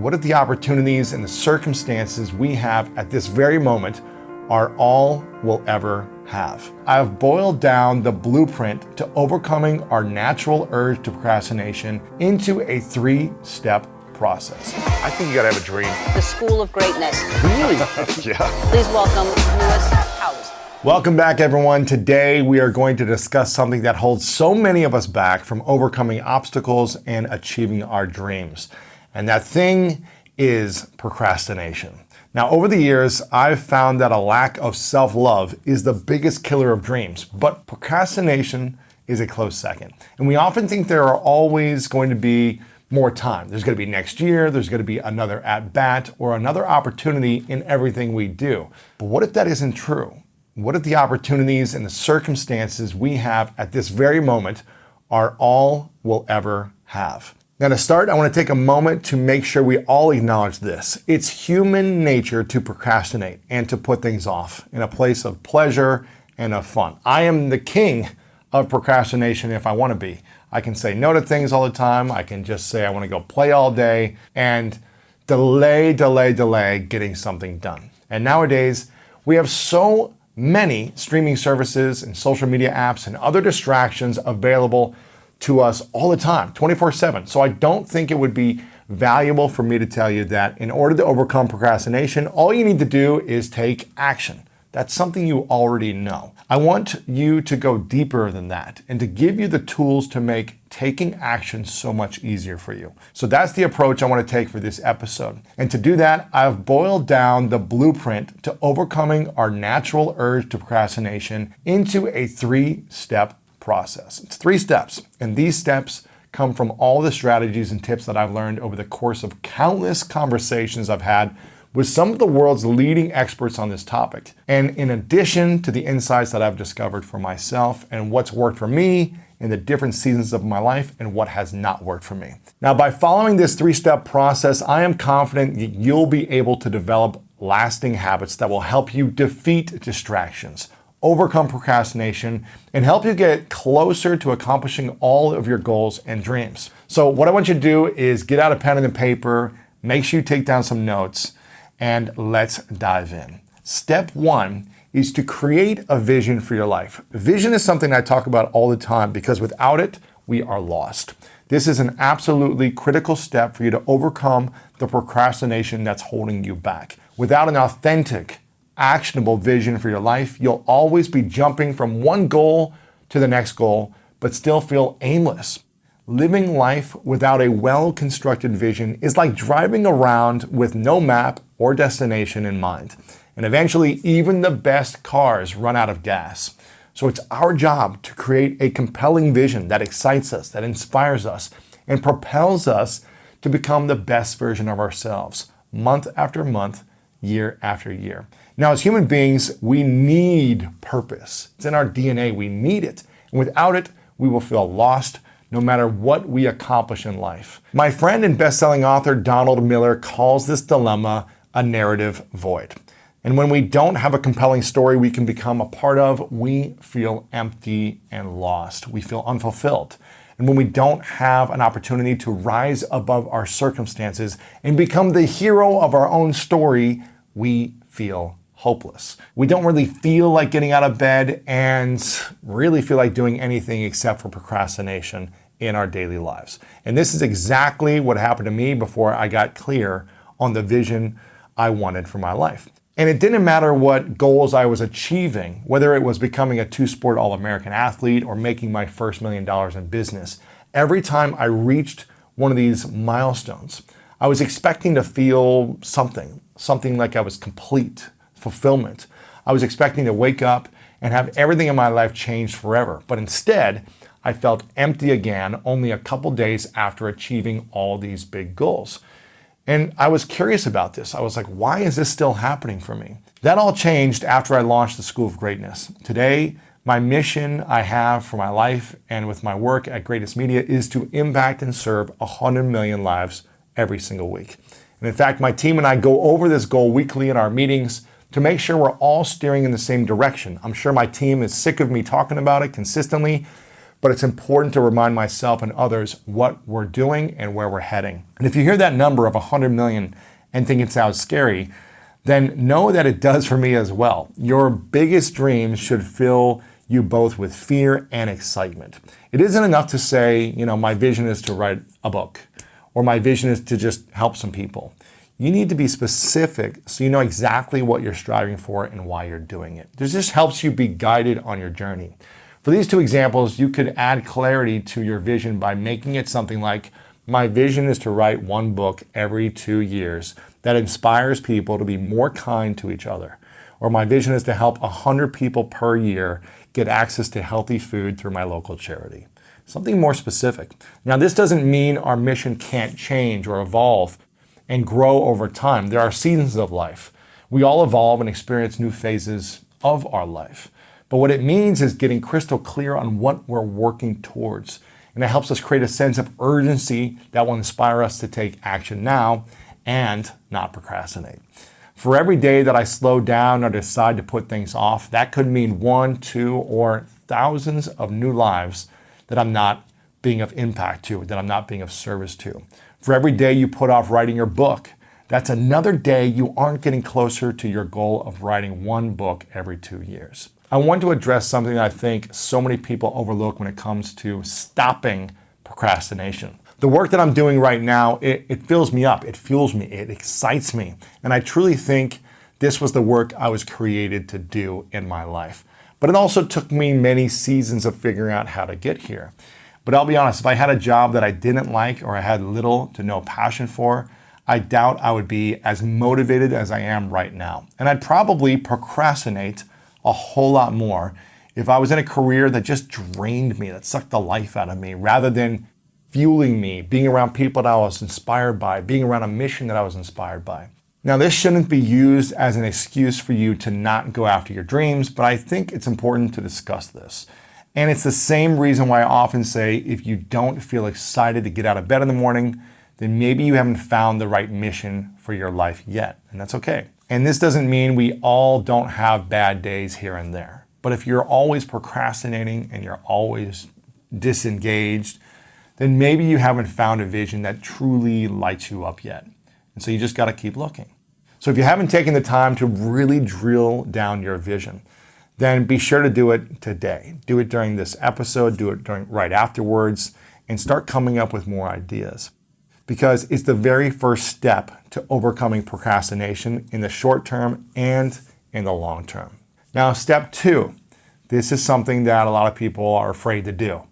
What if the opportunities and the circumstances we have at this very moment are all we'll ever have? I've boiled down the blueprint to overcoming our natural urge to procrastination into a 3-step process. I think you gotta have a dream. The School of Greatness. Really? Yeah. Please welcome Lewis Howes. Welcome back, everyone. Today we are going to discuss something that holds so many of us back from overcoming obstacles and achieving our dreams. And that thing is procrastination. Now, over the years, I've found that a lack of self-love is the biggest killer of dreams, but procrastination is a close second. And we often think there are always going to be more time. There's going to be next year, there's going to be another at-bat or another opportunity in everything we do. But what if that isn't true? What if the opportunities and the circumstances we have at this very moment are all we'll ever have? Now, to start, I want to take a moment to make sure we all acknowledge this. It's human nature to procrastinate and to put things off in a place of pleasure and of fun. I am the king of procrastination if I want to be. I can say no to things all the time. I can just say I want to go play all day and delay getting something done. And nowadays, we have so many streaming services and social media apps and other distractions available to us all the time, 24/7. So I don't think it would be valuable for me to tell you that in order to overcome procrastination, all you need to do is take action. That's something you already know. I want you to go deeper than that and to give you the tools to make taking action so much easier for you. So that's the approach I want to take for this episode. And to do that, I've boiled down the blueprint to overcoming our natural urge to procrastination into a 3-step process. It's 3 steps, and these steps come from all the strategies and tips that I've learned over the course of countless conversations I've had with some of the world's leading experts on this topic. And in addition to the insights that I've discovered for myself and what's worked for me in the different seasons of my life and what has not worked for me. Now, by following this 3-step process, I am confident that you'll be able to develop lasting habits that will help you defeat distractions, overcome procrastination, and help you get closer to accomplishing all of your goals and dreams. So what I want you to do is get out a pen and a paper, make sure you take down some notes, and let's dive in. Step 1 is to create a vision for your life. Vision is something I talk about all the time because without it, we are lost. This is an absolutely critical step for you to overcome the procrastination that's holding you back. Without an authentic, actionable vision for your life, you'll always be jumping from one goal to the next goal, but still feel aimless. Living life without a well-constructed vision is like driving around with no map or destination in mind. And eventually, even the best cars run out of gas. So it's our job to create a compelling vision that excites us, that inspires us, and propels us to become the best version of ourselves, month after month, year after year. Now, as human beings, we need purpose. It's in our DNA. We need it. And without it, we will feel lost no matter what we accomplish in life. My friend and best-selling author Donald Miller calls this dilemma a narrative void. And when we don't have a compelling story we can become a part of, we feel empty and lost. We feel unfulfilled. And when we don't have an opportunity to rise above our circumstances and become the hero of our own story, we feel hopeless. We don't really feel like getting out of bed and really feel like doing anything except for procrastination in our daily lives. And this is exactly what happened to me before I got clear on the vision I wanted for my life. And it didn't matter what goals I was achieving, whether it was becoming a 2-sport All-American athlete or making my first $1 million in business. Every time I reached one of these milestones, I was expecting to feel something like I was complete, fulfillment. I was expecting to wake up and have everything in my life changed forever. But instead, I felt empty again only a couple days after achieving all these big goals. And I was curious about this. I was like, why is this still happening for me? That all changed after I launched the School of Greatness. Today, my mission I have for my life and with my work at Greatest Media is to impact and serve 100 million lives every single week. And in fact, my team and I go over this goal weekly in our meetings to make sure we're all steering in the same direction. I'm sure my team is sick of me talking about it consistently, but it's important to remind myself and others what we're doing and where we're heading. And if you hear that number of 100 million and think it sounds scary, then know that it does for me as well. Your biggest dreams should fill you both with fear and excitement. It isn't enough to say, my vision is to write a book, or my vision is to just help some people. You need to be specific so you know exactly what you're striving for and why you're doing it. This just helps you be guided on your journey. For these two examples, you could add clarity to your vision by making it something like, my vision is to write one book every 2 years that inspires people to be more kind to each other. Or my vision is to help 100 people per year get access to healthy food through my local charity. Something more specific. Now, this doesn't mean our mission can't change or evolve and grow over time. There are seasons of life. We all evolve and experience new phases of our life. But what it means is getting crystal clear on what we're working towards. And it helps us create a sense of urgency that will inspire us to take action now and not procrastinate. For every day that I slow down or decide to put things off, that could mean 1, 2, or thousands of new lives that I'm not being of impact to, that I'm not being of service to. For every day you put off writing your book, that's another day you aren't getting closer to your goal of writing one book every 2 years. I want to address something that I think so many people overlook when it comes to stopping procrastination. The work that I'm doing right now, it fills me up, it fuels me, it excites me. And I truly think this was the work I was created to do in my life. But it also took me many seasons of figuring out how to get here. But I'll be honest, if I had a job that I didn't like or I had little to no passion for, I doubt I would be as motivated as I am right now. And I'd probably procrastinate a whole lot more if I was in a career that just drained me, that sucked the life out of me, rather than fueling me, being around people that I was inspired by, being around a mission that I was inspired by. Now, this shouldn't be used as an excuse for you to not go after your dreams, but I think it's important to discuss this. And it's the same reason why I often say, if you don't feel excited to get out of bed in the morning, then maybe you haven't found the right mission for your life yet, and that's okay. And this doesn't mean we all don't have bad days here and there. But if you're always procrastinating and you're always disengaged, then maybe you haven't found a vision that truly lights you up yet. And so you just got to keep looking. So if you haven't taken the time to really drill down your vision, then be sure to do it today. Do it during this episode, do it right afterwards, and start coming up with more ideas. Because it's the very first step to overcoming procrastination in the short term and in the long term. Now, step 2, this is something that a lot of people are afraid to do,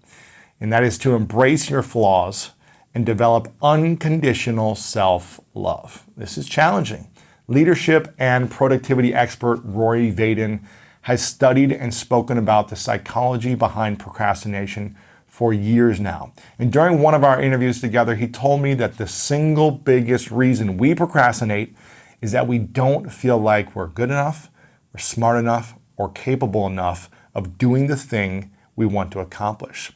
and that is to embrace your flaws and develop unconditional self-love. This is challenging. Leadership and productivity expert Rory Vaden has studied and spoken about the psychology behind procrastination for years now. And during one of our interviews together, he told me that the single biggest reason we procrastinate is that we don't feel like we're good enough, or smart enough, or capable enough of doing the thing we want to accomplish.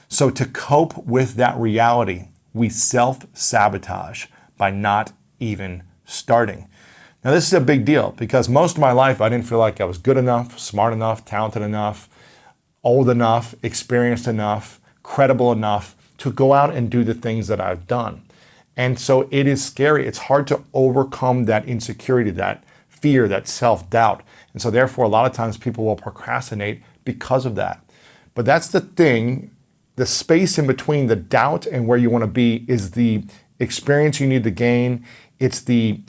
So to cope with that reality, we self-sabotage by not even starting. Now, this is a big deal because most of my life I didn't feel like I was good enough, smart enough, talented enough, old enough, experienced enough, credible enough to go out and do the things that I've done. And so it is scary. It's hard to overcome that insecurity, that fear, that self-doubt. And so therefore, a lot of times people will procrastinate because of that. But that's the thing, the space in between the doubt and where you want to be is the experience you need to gain. It's the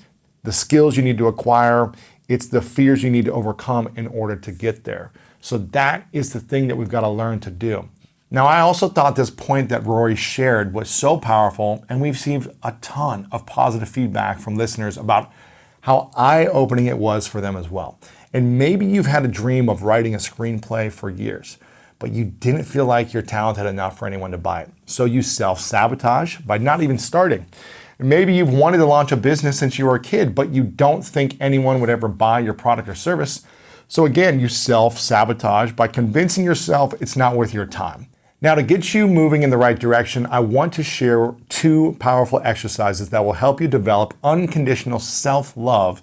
skills you need to acquire. It's the fears you need to overcome in order to get there. So that is the thing that we've got to learn to do. Now, I also thought this point that Rory shared was so powerful, and we've received a ton of positive feedback from listeners about how eye-opening it was for them as well. And maybe you've had a dream of writing a screenplay for years, but you didn't feel like you're talented enough for anyone to buy it. So you self-sabotage by not even starting. Maybe you've wanted to launch a business since you were a kid, but you don't think anyone would ever buy your product or service. So again, you self-sabotage by convincing yourself it's not worth your time. Now, to get you moving in the right direction, I want to share 2 powerful exercises that will help you develop unconditional self-love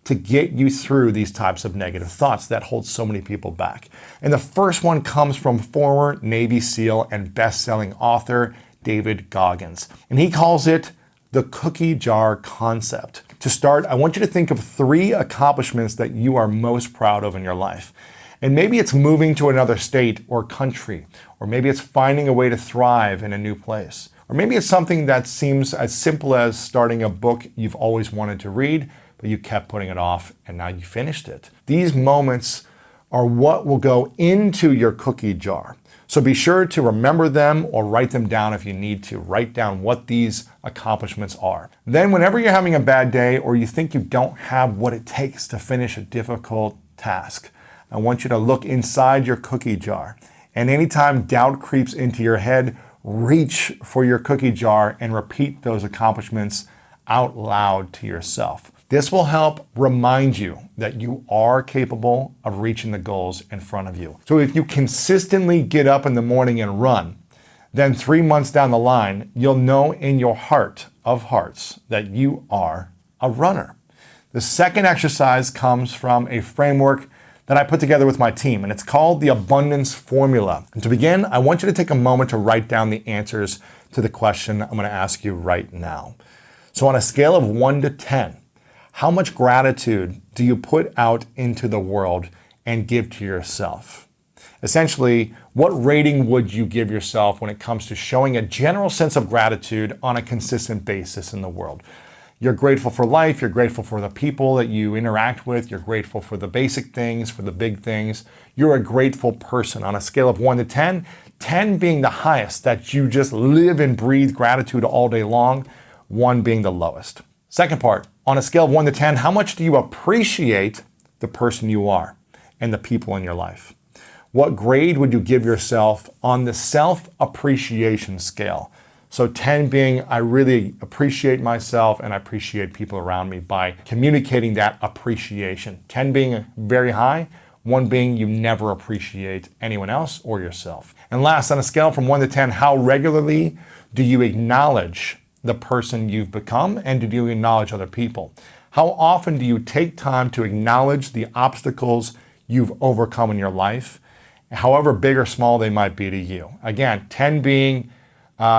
to get you through these types of negative thoughts that hold so many people back. And the first one comes from former Navy SEAL and best-selling author David Goggins. And he calls it the cookie jar concept. To start, I want you to think of 3 accomplishments that you are most proud of in your life. And maybe it's moving to another state or country, or maybe it's finding a way to thrive in a new place. Or maybe it's something that seems as simple as starting a book you've always wanted to read, but you kept putting it off and now you finished it. These moments are what will go into your cookie jar. So be sure to remember them or write them down if you need to. Write down what these accomplishments are. Then whenever you're having a bad day or you think you don't have what it takes to finish a difficult task, I want you to look inside your cookie jar. And anytime doubt creeps into your head, reach for your cookie jar and repeat those accomplishments out loud to yourself. This will help remind you that you are capable of reaching the goals in front of you. So if you consistently get up in the morning and run, then 3 months down the line, you'll know in your heart of hearts that you are a runner. The second exercise comes from a framework that I put together with my team, and it's called the abundance formula. And to begin, I want you to take a moment to write down the answers to the question I'm going to ask you right now. So on a scale of 1 to 10, how much gratitude do you put out into the world and give to yourself? Essentially, what rating would you give yourself when it comes to showing a general sense of gratitude on a consistent basis in the world? You're grateful for life, you're grateful for the people that you interact with, you're grateful for the basic things, for the big things. You're a grateful person on a scale of 1 to 10, 10 being the highest, that you just live and breathe gratitude all day long, 1 being the lowest. Second part, on a scale of 1 to 10, how much do you appreciate the person you are and the people in your life? What grade would you give yourself on the self-appreciation scale? So 10 being, I really appreciate myself and I appreciate people around me by communicating that appreciation. 10 being very high, 1 being you never appreciate anyone else or yourself. And last, on a scale from 1 to 10, how regularly do you acknowledge the person you've become, and do you acknowledge other people? How often do you take time to acknowledge the obstacles you've overcome in your life, however big or small they might be to you? Again, 10 being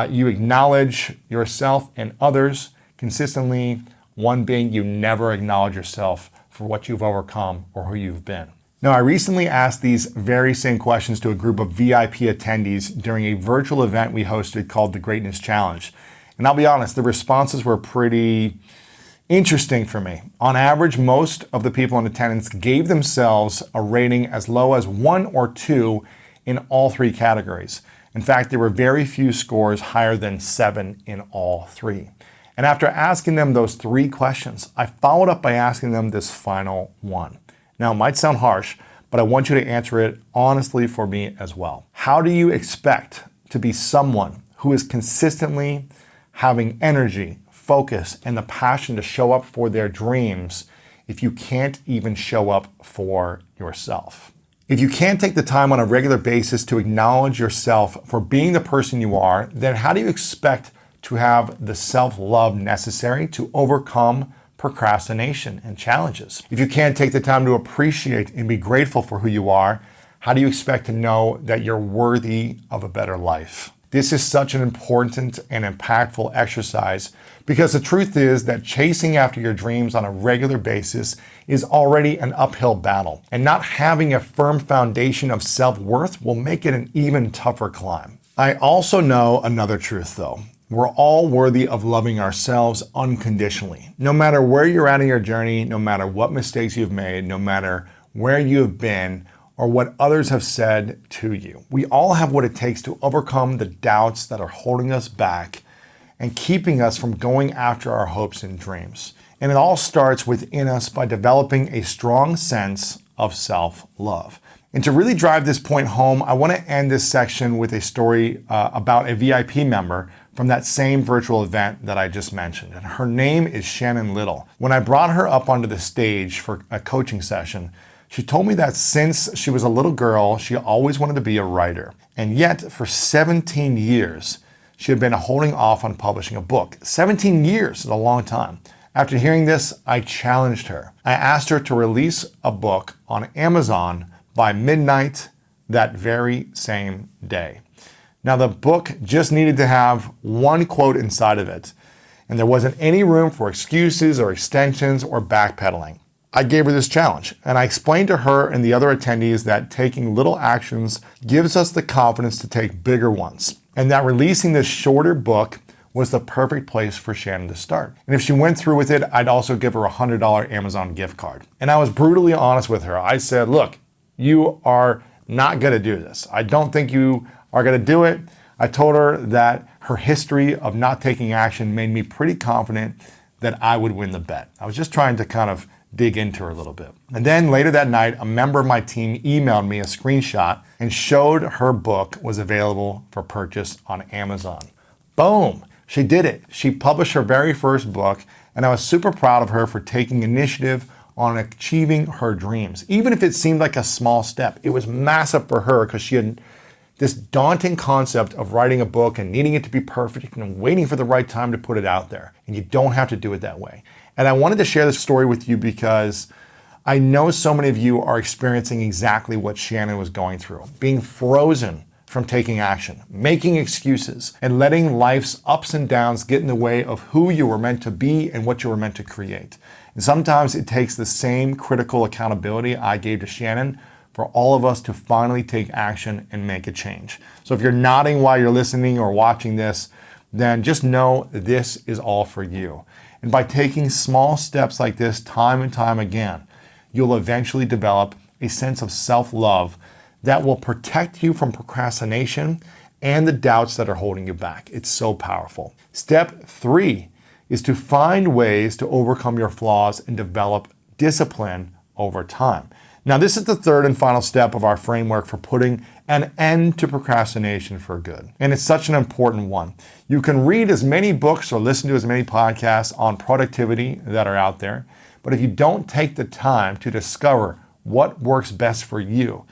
you acknowledge yourself and others consistently, 1 being you never acknowledge yourself for what you've overcome or who you've been. Now, I recently asked these very same questions to a group of VIP attendees during a virtual event we hosted called the Greatness Challenge. And I'll be honest, the responses were pretty interesting for me. On average, most of the people in attendance gave themselves a rating as low as 1 or 2 in all 3 categories. In fact, there were very few scores higher than 7 in all 3. And after asking them those 3 questions, I followed up by asking them this final one. Now, it might sound harsh, but I want you to answer it honestly for me as well. How do you expect to be someone who is consistently having energy, focus, and the passion to show up for their dreams if you can't even show up for yourself? If you can't take the time on a regular basis to acknowledge yourself for being the person you are, then how do you expect to have the self-love necessary to overcome procrastination and challenges? If you can't take the time to appreciate and be grateful for who you are, how do you expect to know that you're worthy of a better life? This is such an important and impactful exercise because the truth is that chasing after your dreams on a regular basis is already an uphill battle, and not having a firm foundation of self-worth will make it an even tougher climb. I also know another truth though. We're all worthy of loving ourselves unconditionally. No matter where you're at in your journey, no matter what mistakes you've made, no matter where you have been, or what others have said to you. We all have what it takes to overcome the doubts that are holding us back and keeping us from going after our hopes and dreams. And it all starts within us by developing a strong sense of self-love. And to really drive this point home, I want to end this section with a story about a VIP member from that same virtual event that I just mentioned. And her name is Shannon Little. When I brought her up onto the stage for a coaching session, she told me that since she was a little girl, she always wanted to be a writer. And yet, for 17 years, she had been holding off on publishing a book. 17 years is a long time. After hearing this, I challenged her. I asked her to release a book on Amazon by midnight that very same day. Now, the book just needed to have one quote inside of it, and there wasn't any room for excuses or extensions or backpedaling. I gave her this challenge, and I explained to her and the other attendees that taking little actions gives us the confidence to take bigger ones, and that releasing this shorter book was the perfect place for Shannon to start. And if she went through with it, I'd also give her a $100 Amazon gift card. And I was brutally honest with her. I said, look, you are not gonna do this. I don't think you are gonna do it. I told her that her history of not taking action made me pretty confident that I would win the bet. I was just trying to kind of dig into her a little bit. And then later that night, a member of my team emailed me a screenshot and showed her book was available for purchase on Amazon. Boom, she did it. She published her very first book, and I was super proud of her for taking initiative on achieving her dreams. Even if it seemed like a small step, it was massive for her because she had this daunting concept of writing a book and needing it to be perfect and waiting for the right time to put it out there. And you don't have to do it that way. And I wanted to share this story with you because I know so many of you are experiencing exactly what Shannon was going through, being frozen from taking action, making excuses, and letting life's ups and downs get in the way of who you were meant to be and what you were meant to create. And sometimes it takes the same critical accountability I gave to Shannon for all of us to finally take action and make a change. So if you're nodding while you're listening or watching this, then just know this is all for you. And by taking small steps like this time and time again, you'll eventually develop a sense of self-love that will protect you from procrastination and the doubts that are holding you back. It's so powerful. Step 3 is to find ways to overcome your flaws and develop discipline over time. Now, this is the third and final step of our framework for putting an end to procrastination for good. And it's such an important one. You can read as many books or listen to as many podcasts on productivity that are out there, but if you don't take the time to discover what works best for you,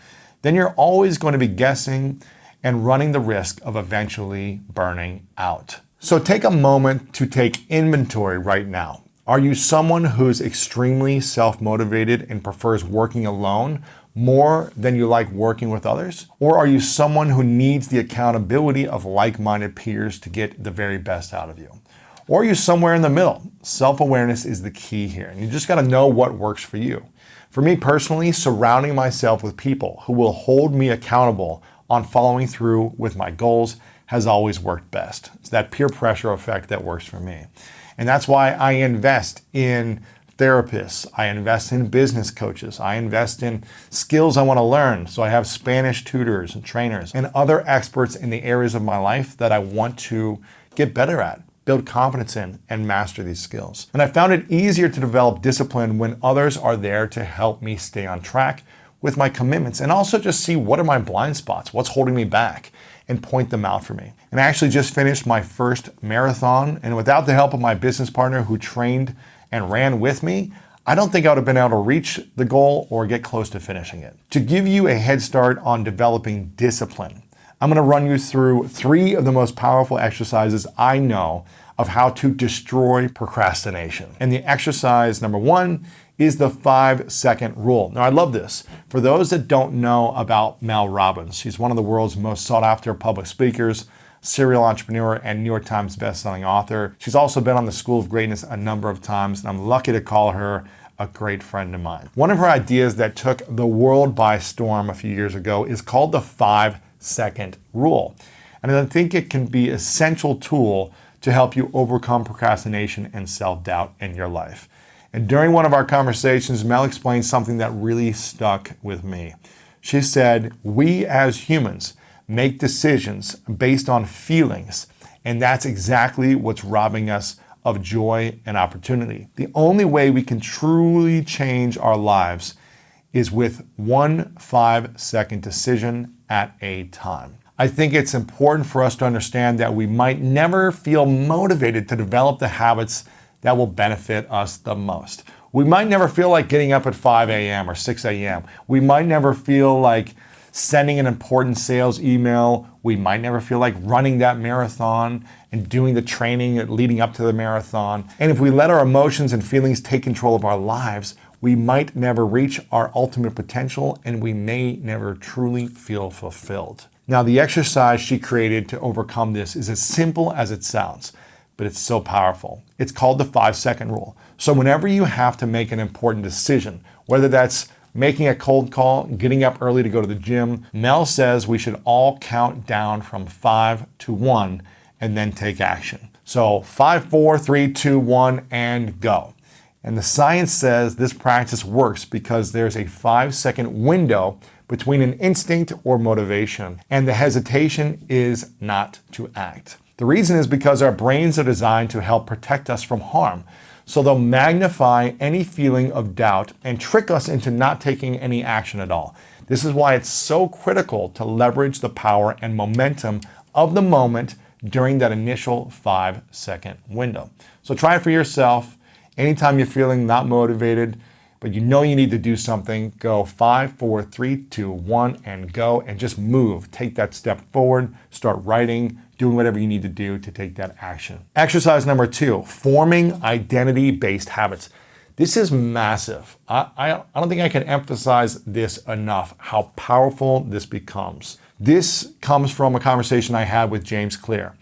then you're always going to be guessing and running the risk of eventually burning out. So take a moment to take inventory right now. Are you someone who's extremely self-motivated and prefers working alone more than you like working with others? Or are you someone who needs the accountability of like-minded peers to get the very best out of you? Or are you somewhere in the middle? Self-awareness is the key here, and you just gotta know what works for you. For me personally, surrounding myself with people who will hold me accountable on following through with my goals has always worked best. It's that peer pressure effect that works for me. And that's why I invest in therapists, I invest in business coaches, I invest in skills I want to learn. So I have Spanish tutors and trainers and other experts in the areas of my life that I want to get better at, build confidence in, and master these skills. And I found it easier to develop discipline when others are there to help me stay on track with my commitments and also just see what are my blind spots, what's holding me back, and point them out for me. And I actually just finished my first marathon, and without the help of my business partner who trained and ran with me, I don't think I would have been able to reach the goal or get close to finishing it. To give you a head start on developing discipline, I'm gonna run you through 3 of the most powerful exercises I know of how to destroy procrastination. And the exercise number 1 is the 5-second rule. Now, I love this. For those that don't know about Mel Robbins, she's one of the world's most sought after public speakers, serial entrepreneur, and New York Times bestselling author. She's also been on the School of Greatness a number of times, and I'm lucky to call her a great friend of mine. One of her ideas that took the world by storm a few years ago is called the 5-second rule. And I think it can be an essential tool to help you overcome procrastination and self-doubt in your life. And during one of our conversations, Mel explained something that really stuck with me. She said, we as humans make decisions based on feelings, and that's exactly what's robbing us of joy and opportunity. The only way we can truly change our lives is with one 5-second decision at a time. I think it's important for us to understand that we might never feel motivated to develop the habits that will benefit us the most. We might never feel like getting up at 5 a.m. or 6 a.m. We might never feel like sending an important sales email. We might never feel like running that marathon and doing the training leading up to the marathon. And if we let our emotions and feelings take control of our lives, we might never reach our ultimate potential and we may never truly feel fulfilled. Now, the exercise she created to overcome this is as simple as it sounds, but it's so powerful. It's called the 5-second rule. So whenever you have to make an important decision, whether that's making a cold call, getting up early to go to the gym, Mel says we should all count down from 5 to 1 and then take action. So 5, 4, 3, 2, 1, and go. And the science says this practice works because there's a 5-second window between an instinct or motivation, and the hesitation is not to act. The reason is because our brains are designed to help protect us from harm. So they'll magnify any feeling of doubt and trick us into not taking any action at all. This is why it's so critical to leverage the power and momentum of the moment during that initial 5-second window. So try it for yourself. Anytime you're feeling not motivated, but you know you need to do something, go 5, 4, 3, 2, 1, and go, and just move. Take that step forward, start writing, doing whatever you need to do to take that action. Exercise number 2, forming identity-based habits. This is massive. I don't think I can emphasize this enough, how powerful this becomes. This comes from a conversation I had with James Clear.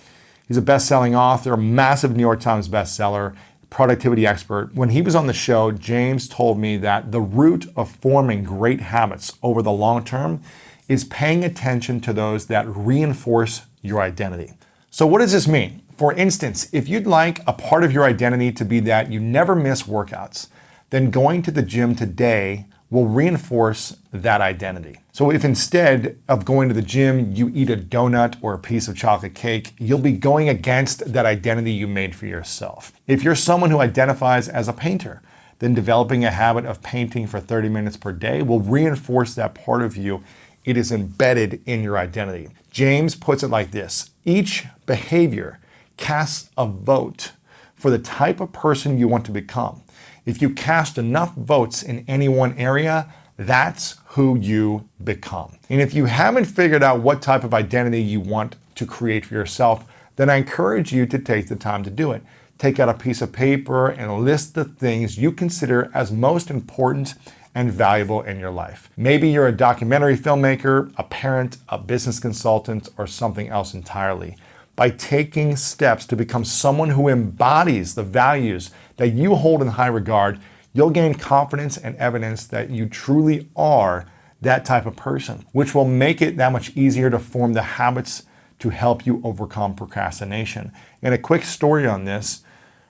He's a best-selling author, massive New York Times bestseller, productivity expert. When he was on the show, James told me that the root of forming great habits over the long term is paying attention to those that reinforce your identity. So what does this mean? For instance, if you'd like a part of your identity to be that you never miss workouts, then going to the gym today will reinforce that identity. So if instead of going to the gym, you eat a donut or a piece of chocolate cake, you'll be going against that identity you made for yourself. If you're someone who identifies as a painter, then developing a habit of painting for 30 minutes per day will reinforce that part of you. It is embedded in your identity. James puts it like this: each behavior casts a vote for the type of person you want to become. If you cast enough votes in any one area, that's who you become. And if you haven't figured out what type of identity you want to create for yourself, then I encourage you to take the time to do it. Take out a piece of paper and list the things you consider as most important and valuable in your life. Maybe you're a documentary filmmaker, a parent, a business consultant, or something else entirely. By taking steps to become someone who embodies the values that you hold in high regard, you'll gain confidence and evidence that you truly are that type of person, which will make it that much easier to form the habits to help you overcome procrastination. And a quick story on this: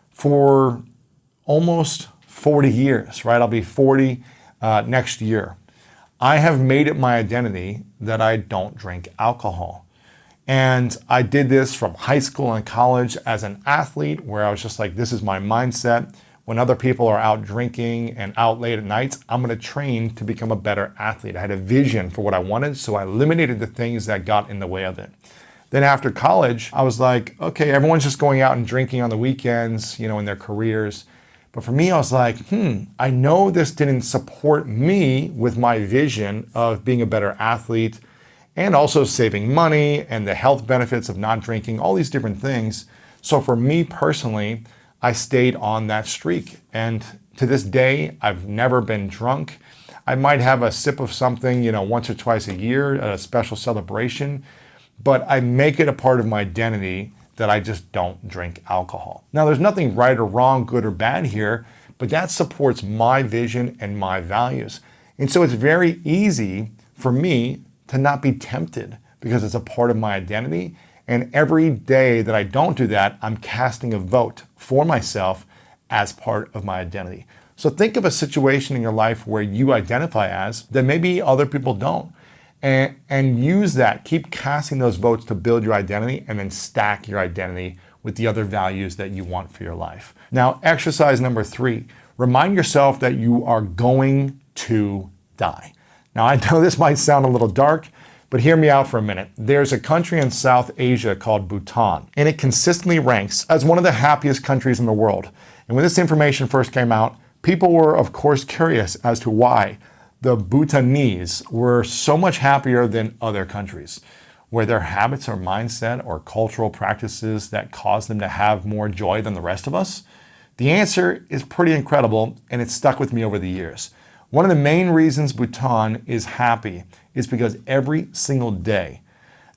for almost 40 years, right? I'll be 40 next year. I have made it my identity that I don't drink alcohol. And I did this from high school and college as an athlete, where I was just like, this is my mindset. When other people are out drinking and out late at nights, I'm going to train to become a better athlete. I had a vision for what I wanted, so I eliminated the things that got in the way of it. Then after college, I was like, okay, everyone's just going out and drinking on the weekends, in their careers. But for me, I was like, I know this didn't support me with my vision of being a better athlete, and also saving money and the health benefits of not drinking, all these different things. So for me personally, I stayed on that streak. And to this day, I've never been drunk. I might have a sip of something, once or twice a year at a special celebration, but I make it a part of my identity that I just don't drink alcohol. Now, there's nothing right or wrong, good or bad here, but that supports my vision and my values. And so it's very easy for me to not be tempted because it's a part of my identity. And every day that I don't do that, I'm casting a vote for myself as part of my identity. So think of a situation in your life where you identify as that maybe other people don't. And use that, keep casting those votes to build your identity, and then stack your identity with the other values that you want for your life. Now, exercise number 3, remind yourself that you are going to die. Now, I know this might sound a little dark, but hear me out for a minute. There's a country in South Asia called Bhutan, and it consistently ranks as one of the happiest countries in the world. And when this information first came out, people were, of course, curious as to why. the Bhutanese were so much happier than other countries? Were there habits or mindset or cultural practices that caused them to have more joy than the rest of us? The answer is pretty incredible, and it's stuck with me over the years. One of the main reasons Bhutan is happy is because every single day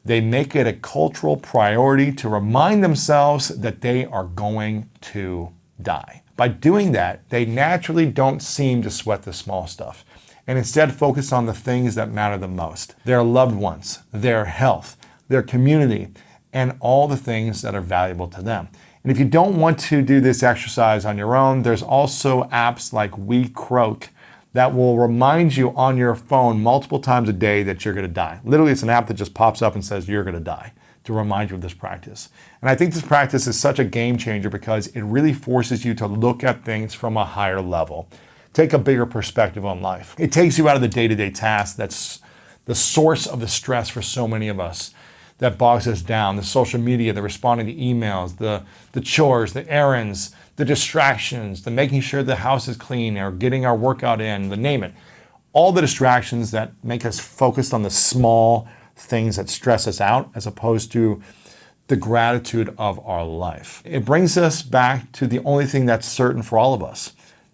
they make it a cultural priority to remind themselves that they are going to die. By doing that, they naturally don't seem to sweat the small stuff and instead focus on the things that matter the most: their loved ones, their health, their community, and all the things that are valuable to them. And if you don't want to do this exercise on your own, there's also apps like WeCroak that will remind you on your phone multiple times a day that you're going to die. Literally, it's an app that just pops up and says you're going to die to remind you of this practice. And I think this practice is such a game changer because it really forces you to look at things from a higher level, take a bigger perspective on life. It takes you out of the day-to-day task that's the source of the stress for so many of us, that bogs us down: the social media, the responding to emails, the chores, the errands, the distractions, the making sure the house is clean or getting our workout in, the name it. All the distractions that make us focused on the small things that stress us out as opposed to the gratitude of our life. It brings us back to the only thing that's certain for all of us,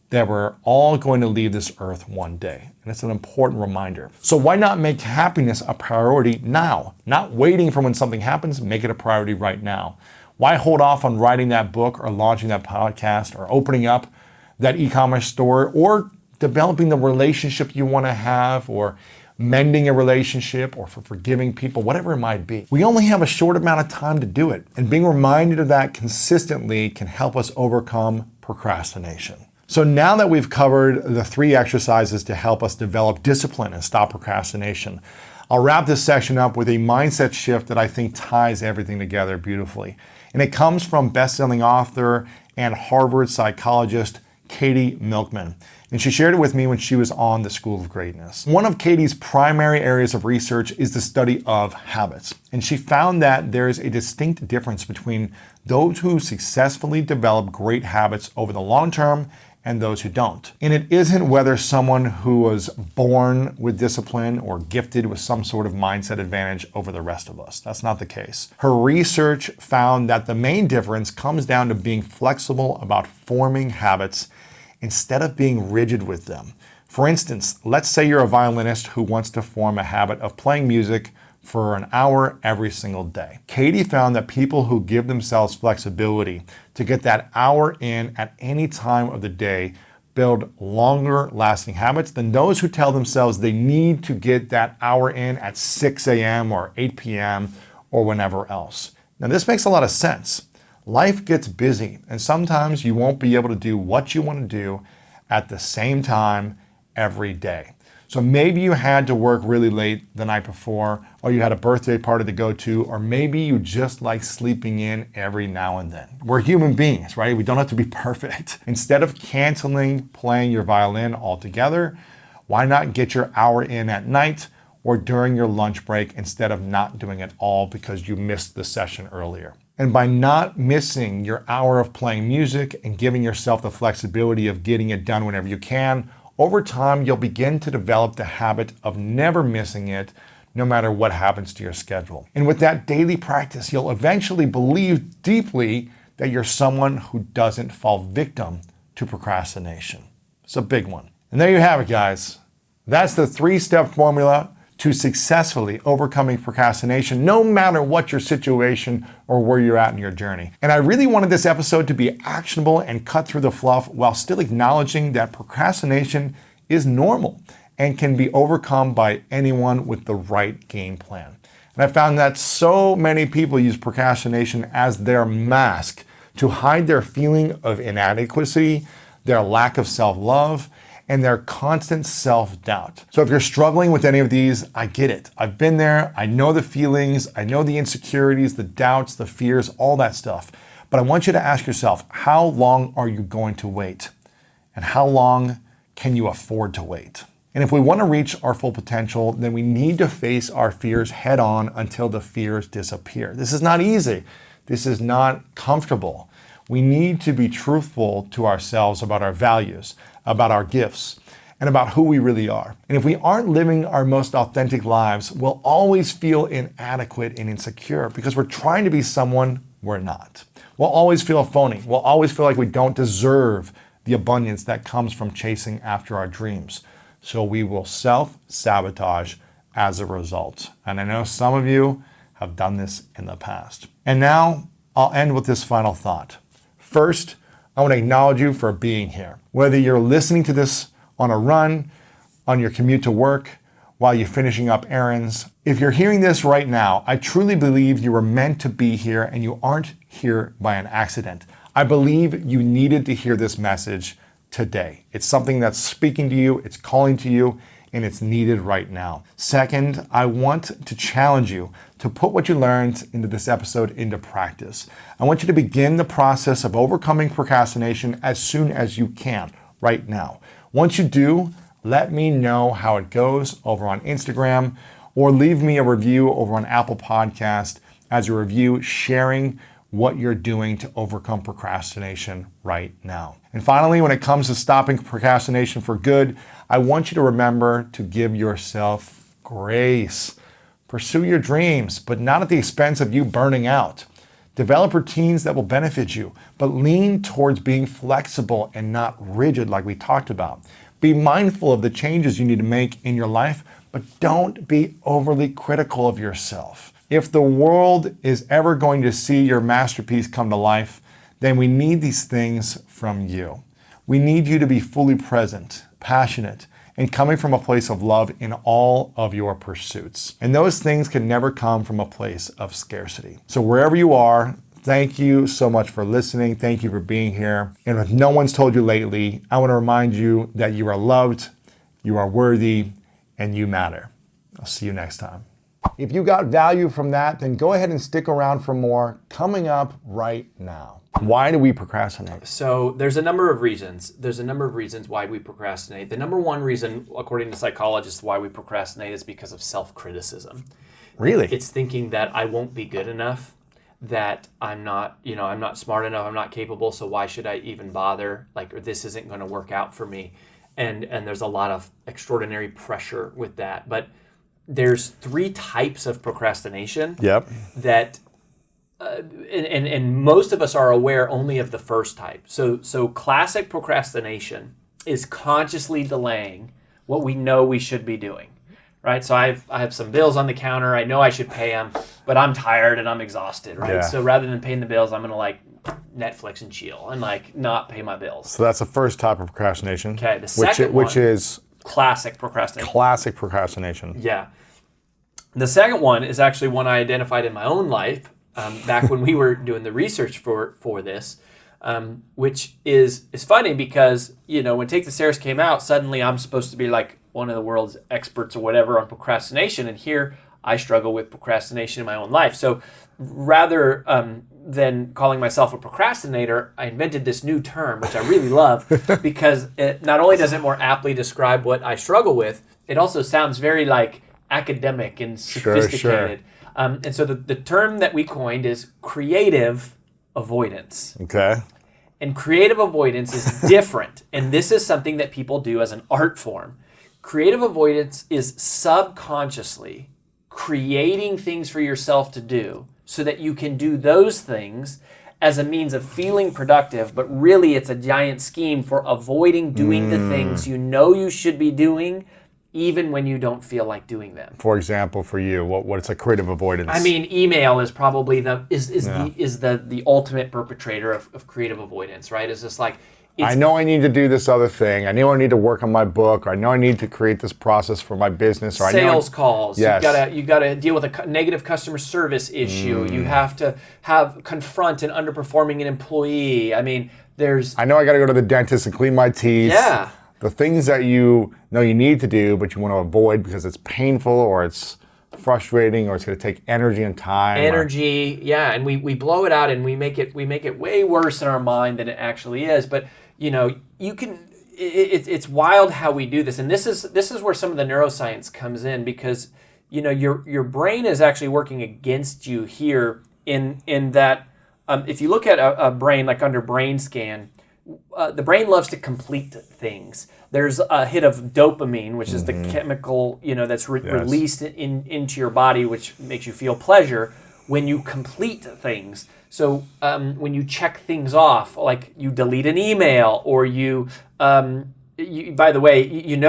that we're all going to leave this earth one day. And it's an important reminder. So why not make happiness a priority now? Not waiting for when something happens, make it a priority right now. Why hold off on writing that book or launching that podcast or opening up that e-commerce store or developing the relationship you want to have or mending a relationship or for forgiving people, whatever it might be? We only have a short amount of time to do it. And being reminded of that consistently can help us overcome procrastination. So now that we've covered the 3 exercises to help us develop discipline and stop procrastination, I'll wrap this section up with a mindset shift that I think ties everything together beautifully. And it comes from best-selling author and Harvard psychologist Katie Milkman. And she shared it with me when she was on the School of Greatness. One of Katie's primary areas of research is the study of habits. And she found that there is a distinct difference between those who successfully develop great habits over the long term and those who don't. And it isn't whether someone who was born with discipline or gifted with some sort of mindset advantage over the rest of us. That's not the case. Her research found that the main difference comes down to being flexible about forming habits instead of being rigid with them. For instance, let's say you're a violinist who wants to form a habit of playing music for an hour every single day. Katie found that people who give themselves flexibility to get that hour in at any time of the day build longer lasting habits than those who tell themselves they need to get that hour in at 6 a.m. or 8 p.m. or whenever else. Now, this makes a lot of sense. Life gets busy, and sometimes you won't be able to do what you want to do at the same time every day. So maybe you had to work really late the night before, or you had a birthday party to go to, or maybe you just like sleeping in every now and then. We're human beings, right? We don't have to be perfect. Instead of canceling playing your violin altogether, why not get your hour in at night or during your lunch break instead of not doing it all because you missed the session earlier? And by not missing your hour of playing music and giving yourself the flexibility of getting it done whenever you can, over time, you'll begin to develop the habit of never missing it, no matter what happens to your schedule. And with that daily practice, you'll eventually believe deeply that you're someone who doesn't fall victim to procrastination. It's a big one. And there you have it, guys. That's the 3-step formula to successfully overcoming procrastination, no matter what your situation or where you're at in your journey. And I really wanted this episode to be actionable and cut through the fluff while still acknowledging that procrastination is normal and can be overcome by anyone with the right game plan. And I found that so many people use procrastination as their mask to hide their feeling of inadequacy, their lack of self-love, and their constant self-doubt. So if you're struggling with any of these, I get it. I've been there. I know the feelings. I know the insecurities, the doubts, the fears, all that stuff. But I want you to ask yourself, how long are you going to wait? And how long can you afford to wait? And if we want to reach our full potential, then we need to face our fears head on until the fears disappear. This is not easy. This is not comfortable. We need to be truthful to ourselves about our values, about our gifts, and about who we really are. And if we aren't living our most authentic lives, we'll always feel inadequate and insecure because we're trying to be someone we're not. We'll always feel phony. We'll always feel like we don't deserve the abundance that comes from chasing after our dreams. So we will self-sabotage as a result. And I know some of you have done this in the past. And now I'll end with this final thought. First, I want to acknowledge you for being here. Whether you're listening to this on a run, on your commute to work, while you're finishing up errands, if you're hearing this right now, I truly believe you were meant to be here and you aren't here by an accident. I believe you needed to hear this message today. It's something that's speaking to you, it's calling to you, and it's needed right now. Second, I want to challenge you to put what you learned into this episode into practice. I want you to begin the process of overcoming procrastination as soon as you can, right now. Once you do, let me know how it goes over on Instagram, or leave me a review over on Apple Podcast as a review sharing what you're doing to overcome procrastination right now. And finally, when it comes to stopping procrastination for good, I want you to remember to give yourself grace. Pursue your dreams, but not at the expense of you burning out. Develop routines that will benefit you, but lean towards being flexible and not rigid like we talked about. Be mindful of the changes you need to make in your life, but don't be overly critical of yourself. If the world is ever going to see your masterpiece come to life, then we need these things from you. We need you to be fully present, passionate, and coming from a place of love in all of your pursuits. And those things can never come from a place of scarcity. So wherever you are, thank you so much for listening. Thank you for being here. And if no one's told you lately, I want to remind you that you are loved, you are worthy, and you matter. I'll see you next time. If you got value from that, then go ahead and stick around for more coming up right now. Why do we procrastinate? So there's a number of reasons. There's a number of reasons why we procrastinate. The number one reason, according to psychologists, why we procrastinate is because of self-criticism. Really? It's thinking that I won't be good enough, that I'm not smart enough, I'm not capable, so why should I even bother? Or this isn't going to work out for me. And there's a lot of extraordinary pressure with that. But there's three types of procrastination. Yep. That and most of us are aware only of the first type. So classic procrastination is consciously delaying what we know we should be doing, right? So I have some bills on the counter. I know I should pay them, but I'm tired and I'm exhausted, right? Yeah. So rather than paying the bills, I'm gonna Netflix and chill and not pay my bills. So that's the first type of procrastination. Okay, the second one, which is classic procrastination. Classic procrastination. Yeah. The second one is actually one I identified in my own life back when we were doing the research for this, which is funny because, when Take the Stairs came out, suddenly I'm supposed to be one of the world's experts or whatever on procrastination, and here I struggle with procrastination in my own life. So rather than calling myself a procrastinator, I invented this new term, which I really love, because it not only does it more aptly describe what I struggle with, it also sounds very academic and sophisticated. Sure. And so the term that we coined is creative avoidance. Okay. And creative avoidance is different. And this is something that people do as an art form. Creative avoidance is subconsciously creating things for yourself to do so that you can do those things as a means of feeling productive, but really it's a giant scheme for avoiding doing the things you know you should be doing, even when you don't feel like doing them. For example, for you, what's a creative avoidance? I mean, email is probably the ultimate perpetrator of creative avoidance, right? It's just I know I need to do this other thing. I know I need to work on my book. Or I know I need to create this process for my business. Or sales calls. Yes. You gotta deal with a negative customer service issue. You have to confront an underperforming an employee. I mean, I know I got to go to the dentist and clean my teeth. Yeah. The things that you know you need to do, but you want to avoid because it's painful or it's frustrating or it's going to take energy and time. And we blow it out and we make it way worse in our mind than it actually is. But you can. It's wild how we do this, and this is where some of the neuroscience comes in, because your brain is actually working against you here in that if you look at a brain under brain scan. the brain loves to complete things. There's a hit of dopamine, which is the chemical, that's released into your body, which makes you feel pleasure when you complete things. So when you check things off, like you delete an email, or you by the way,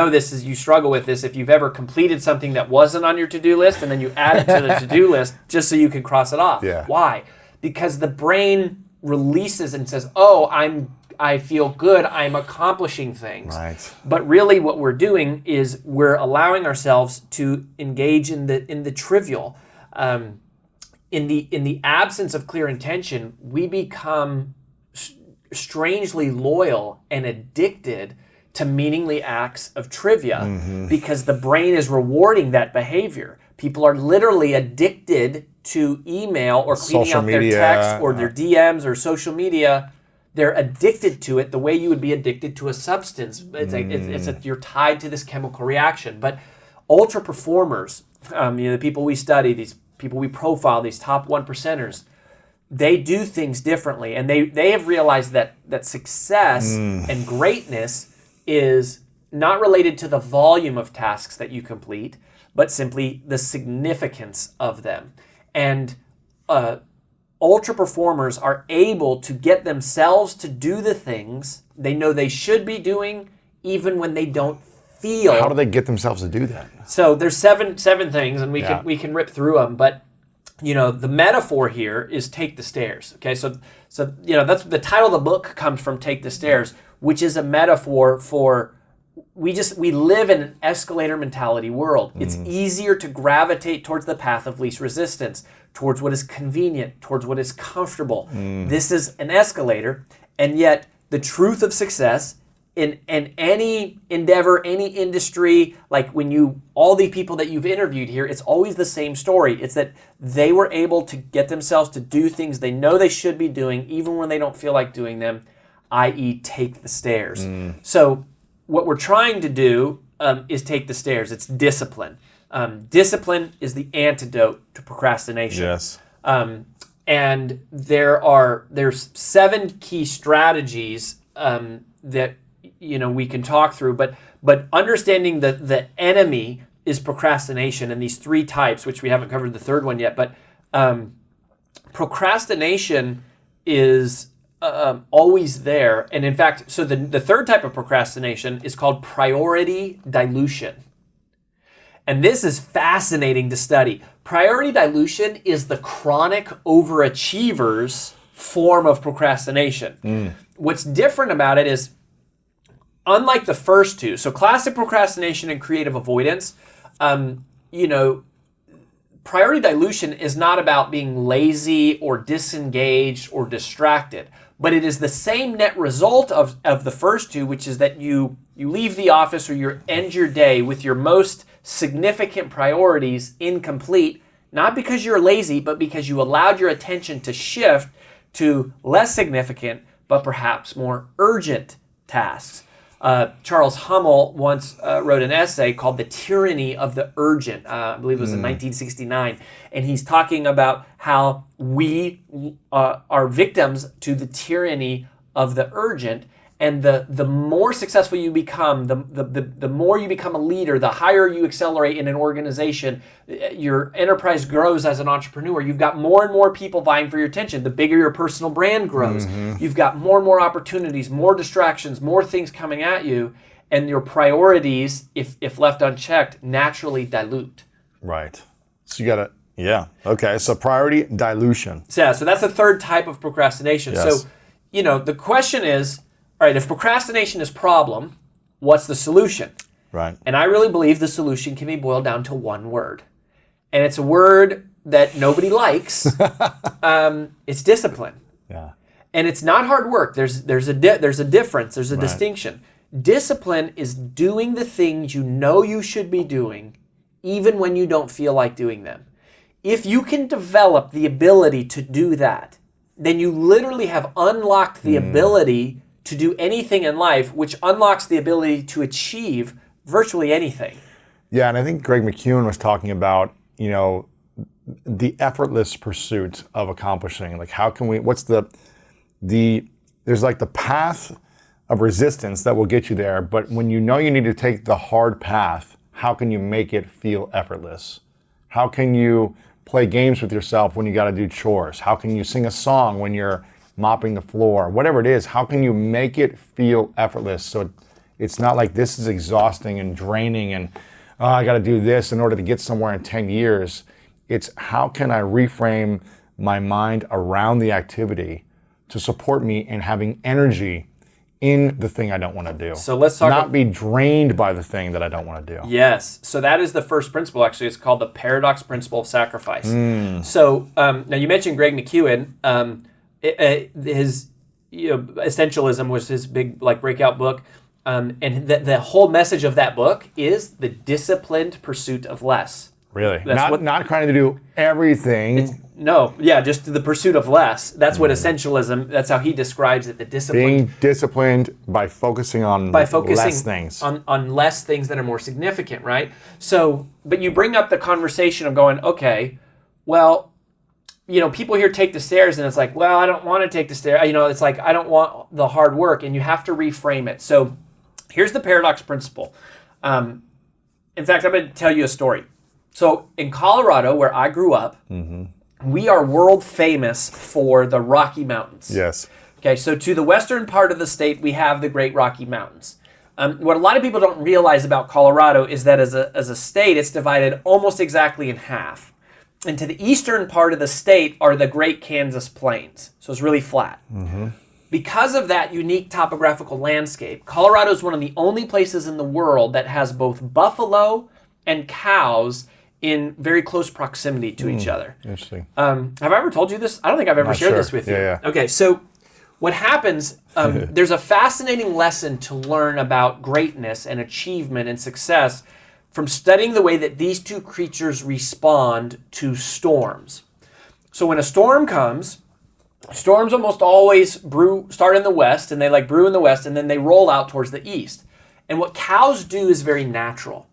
this is, you struggle with this if you've ever completed something that wasn't on your to-do list and then you add it to the to-do list just so you can cross it off. Yeah. Why? Because the brain releases and says, "Oh, I feel good. I'm accomplishing things." Right. But really, what we're doing is we're allowing ourselves to engage in the trivial. In the absence of clear intention, we become strangely loyal and addicted to meaningless acts of trivia because the brain is rewarding that behavior. People are literally addicted to email or cleaning Social out media, their texts or their DMs or social media. They're addicted to it the way you would be addicted to a substance. You're tied to this chemical reaction. But ultra performers, the people we study, these people we profile, these top 1%ers, they do things differently. And they have realized that success and greatness is not related to the volume of tasks that you complete, but simply the significance of them. And ultra performers are able to get themselves to do the things they know they should be doing, even when they don't feel. How do they get themselves to do that? So there's seven things, and we can rip through them. But the metaphor here is take the stairs. Okay, so that's the title of the book comes from Take the Stairs, which is a metaphor for we live in an escalator mentality world. It's easier to gravitate towards the path of least resistance, towards what is convenient, towards what is comfortable. This is an escalator, and yet the truth of success in any endeavor, any industry, like all the people that you've interviewed here, it's always the same story. It's that they were able to get themselves to do things they know they should be doing, even when they don't feel like doing them, i.e. take the stairs. So what we're trying to do is take the stairs. It's discipline. Discipline is the antidote to procrastination. Yes. And there's 7 key strategies that we can talk through, but understanding that the enemy is procrastination, and these 3 types, which we haven't covered the third one yet, but procrastination is always there. And in fact, so the third type of procrastination is called priority dilution. And this is fascinating to study. Priority dilution is the chronic overachiever's form of procrastination. What's different about it is, unlike the first 2, so classic procrastination and creative avoidance, priority dilution is not about being lazy or disengaged or distracted, but it is the same net result of the first 2, which is that you leave the office or you end your day with your most significant priorities incomplete, not because you're lazy, but because you allowed your attention to shift to less significant, but perhaps more urgent tasks. Charles Hummel once wrote an essay called The Tyranny of the Urgent. I believe it was in 1969. And he's talking about how we are victims to the tyranny of the urgent. And the more successful you become, the more you become a leader, the higher you accelerate in an organization, your enterprise grows as an entrepreneur. You've got more and more people vying for your attention. The bigger your personal brand grows, you've got more and more opportunities, more distractions, more things coming at you, and your priorities, if left unchecked, naturally dilute. Right. So you got to, okay. So priority dilution. So that's the third type of procrastination. Yes. So, the question is, all right, if procrastination is problem, what's the solution? Right. And I really believe the solution can be boiled down to one word. And it's a word that nobody likes. It's discipline. Yeah. And it's not hard work. There's a difference. There's a distinction. Discipline is doing the things you know you should be doing, even when you don't feel like doing them. If you can develop the ability to do that, then you literally have unlocked the ability to do anything in life, which unlocks the ability to achieve virtually anything. Yeah, and I think Greg McKeown was talking about, the effortless pursuit of accomplishing. Like, how can we? What's there's like the path of resistance that will get you there. But when you know you need to take the hard path, how can you make it feel effortless? How can you play games with yourself when you got to do chores? How can you sing a song when you're mopping the floor? Whatever it is, how can you make it feel effortless so it's not like this is exhausting and draining and I got to do this in order to get somewhere in 10 years. It's how can I reframe my mind around the activity to support me in having energy in the thing I don't want to do. So let's talk not be drained by the thing that I don't want to do. Yes. So that is the first principle, actually. It's called the paradox principle of sacrifice. So now you mentioned Greg McKeown. His Essentialism was his big breakout book. And the whole message of that book is the disciplined pursuit of less. Really? Not trying to do everything. Just the pursuit of less. That's what essentialism, that's how he describes it, the discipline. Being disciplined by focusing on less things. On less things that are more significant, right? So, but you bring up the conversation of going, okay, well, people here take the stairs and it's like, well, I don't want to take the stairs. It's like, I don't want the hard work, and you have to reframe it. So here's the paradox principle. In fact, I'm going to tell you a story. So in Colorado, where I grew up, we are world famous for the Rocky Mountains. Yes. Okay, so to the western part of the state, we have the Great Rocky Mountains. What a lot of people don't realize about Colorado is that as a state, it's divided almost exactly in half. And to the eastern part of the state are the Great Kansas Plains. So it's really flat. Because of that unique topographical landscape, Colorado is one of the only places in the world that has both buffalo and cows in very close proximity to each other. Interesting. Have I ever told you this? I don't think I've ever shared this with you. Yeah. Okay, so what happens, there's a fascinating lesson to learn about greatness and achievement and success from studying the way that these two creatures respond to storms. So when a storm comes, storms almost always start in the west, and they brew in the west, and then they roll out towards the east. And what cows do is very natural.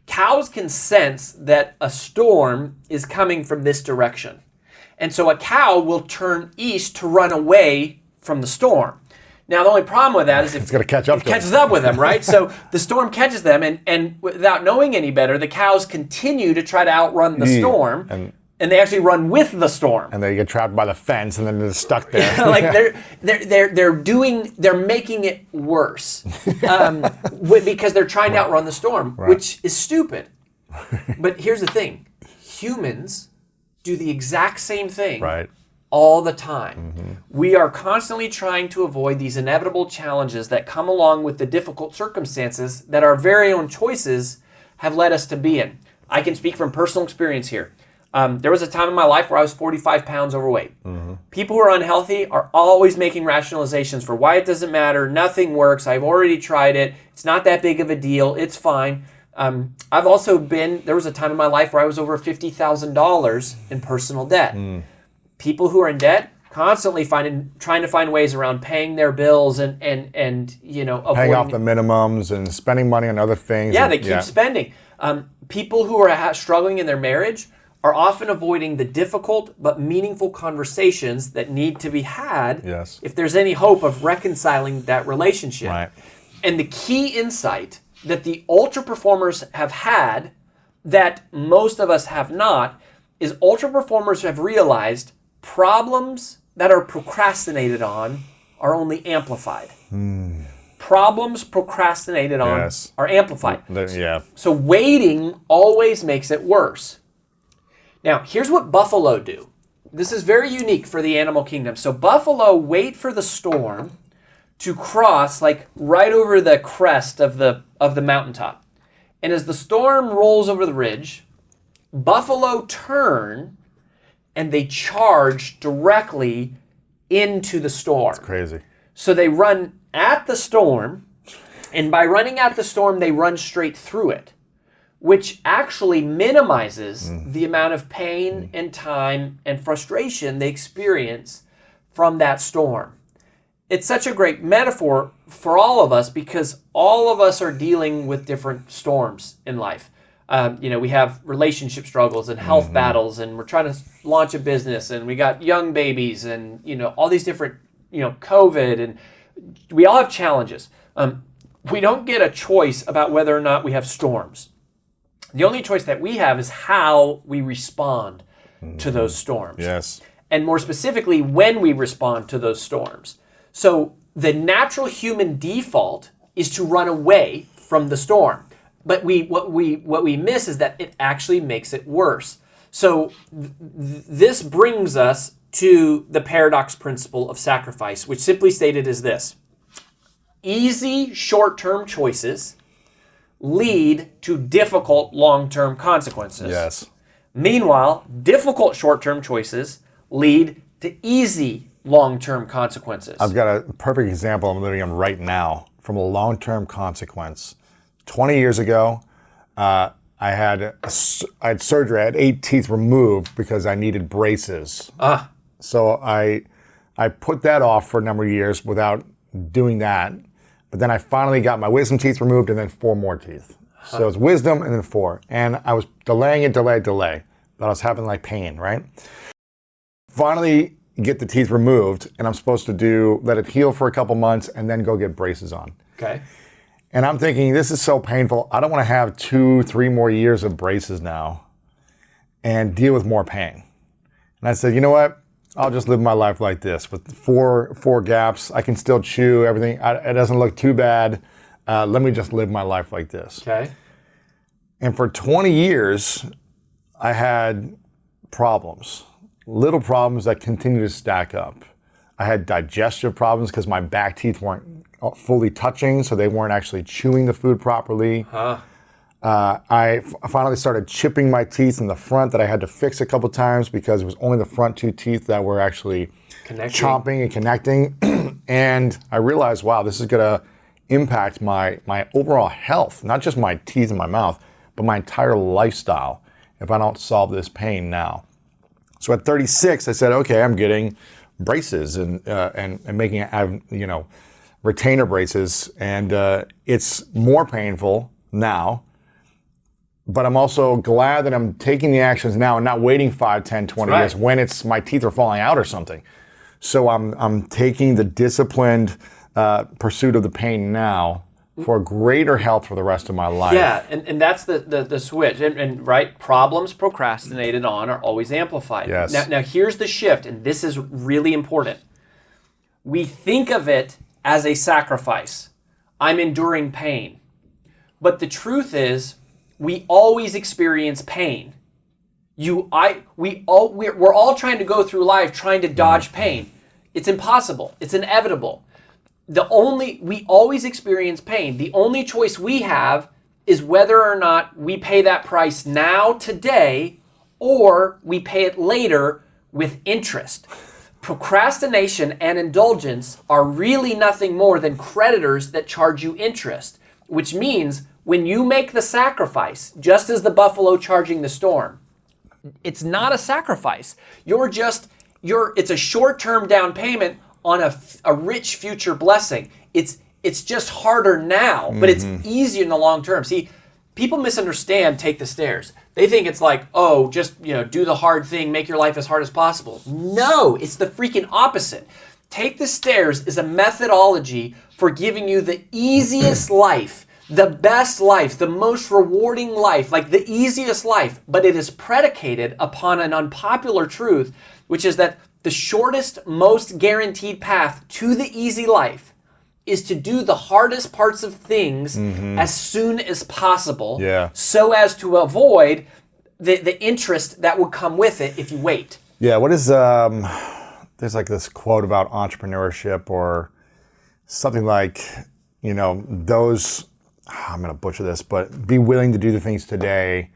Cows can sense that a storm is coming from this direction. And so a cow will turn east to run away from the storm. Now, the only problem with that is if it's going to catch up it catches up with them, right? So the storm catches them, and without knowing any better, the cows continue to try to outrun the storm, and they actually run with the storm. And they get trapped by the fence, and then they're stuck there. They're making it worse because they're trying to outrun the storm, which is stupid. But here's the thing: humans do the exact same thing all the time. We are constantly trying to avoid these inevitable challenges that come along with the difficult circumstances that our very own choices have led us to be in. I can speak from personal experience here. There was a time in my life where I was 45 pounds overweight. People who are unhealthy are always making rationalizations for why it doesn't matter, nothing works, I've already tried it, it's not that big of a deal, it's fine. There was a time in my life where I was over $50,000 in personal debt. People who are in debt constantly trying to find ways around paying their bills and avoiding paying off the minimums and spending money on other things. Yeah, they keep spending. People who are struggling in their marriage are often avoiding the difficult but meaningful conversations that need to be had if there's any hope of reconciling that relationship. Right. And the key insight that the ultra performers have had that most of us have not is ultra performers have realized problems that are procrastinated on are only amplified. Problems procrastinated on are amplified. So waiting always makes it worse. Now, here's what buffalo do. This is very unique for the animal kingdom. So buffalo wait for the storm to cross right over the crest of the mountaintop. And as the storm rolls over the ridge, buffalo turn and they charge directly into the storm. It's crazy. So they run at the storm, and by running at the storm, they run straight through it, which actually minimizes the amount of pain and time and frustration they experience from that storm. It's such a great metaphor for all of us because all of us are dealing with different storms in life. We have relationship struggles and health battles, and we're trying to launch a business, and we got young babies, and all these different, COVID, and We all have challenges. We don't get a choice about whether or not we have storms. The only choice that we have is how we respond to those storms. Yes. And more specifically, when we respond to those storms. So the natural human default is to run away from the storm. But what we miss is that it actually makes it worse. So this brings us to the paradox principle of sacrifice, which simply stated is this: easy short-term choices lead to difficult long-term consequences. Yes. Meanwhile, difficult short-term choices lead to easy long-term consequences. I've got a perfect example I'm living in right now from a long-term consequence. 20 years ago, I had surgery. I had 8 teeth removed because I needed braces. So I put that off for a number of years without doing that. But then I finally got my wisdom teeth removed and then 4 more teeth. So it's wisdom and then 4. And I was delaying it, delay. But I was having like pain, right? Finally get the teeth removed and I'm supposed to let it heal for a couple months and then go get braces on. Okay. And I'm thinking, this is so painful. I don't want to have 2-3 more years of braces now and deal with more pain. And I said, you know what? I'll just live my life like this with four gaps. I can still chew everything. It doesn't look too bad. Let me just live my life like this. Okay. And for 20 years, I had problems, little problems that continue to stack up. I had digestive problems because my back teeth weren't fully touching, so they weren't actually chewing the food properly. I finally started chipping my teeth in the front that I had to fix a couple times because it was only the front 2 teeth that were actually chomping and connecting. And I realized, wow, this is gonna impact my overall health, not just my teeth and my mouth, but my entire lifestyle if I don't solve this pain now. So at 36, I said, okay, I'm getting braces and making, retainer braces, and it's more painful now, but I'm also glad that I'm taking the actions now and not waiting 5, 10, 20 years when my teeth are falling out or something. So I'm taking the disciplined pursuit of the pain now for greater health for the rest of my life. Yeah, and that's the switch. And right, problems procrastinated on are always amplified. Yes. Now here's the shift, and this is really important. We think of it as a sacrifice. I'm enduring pain. But the truth is, we always experience pain. We're all trying to go through life trying to dodge pain. It's impossible. It's inevitable. We always experience pain. The only choice we have is whether or not we pay that price now, today, or we pay it later with interest. Procrastination and indulgence are really nothing more than creditors that charge you interest, which means when you make the sacrifice, just as the buffalo charging the storm, it's not a sacrifice. It's a short-term down payment on a rich future blessing. It's just harder now, but it's easier in the long term. See, people misunderstand take the stairs. They think it's like, oh, just do the hard thing, make your life as hard as possible. No, it's the freaking opposite. Take the stairs is a methodology for giving you the easiest life, the best life, the most rewarding life, like the easiest life, but it is predicated upon an unpopular truth, which is that the shortest, most guaranteed path to the easy life is to do the hardest parts of things as soon as possible, so as to avoid the interest that would come with it if you wait. Yeah, what is, there's like this quote about entrepreneurship or something like, those, I'm going to butcher this, but be willing to do the things today.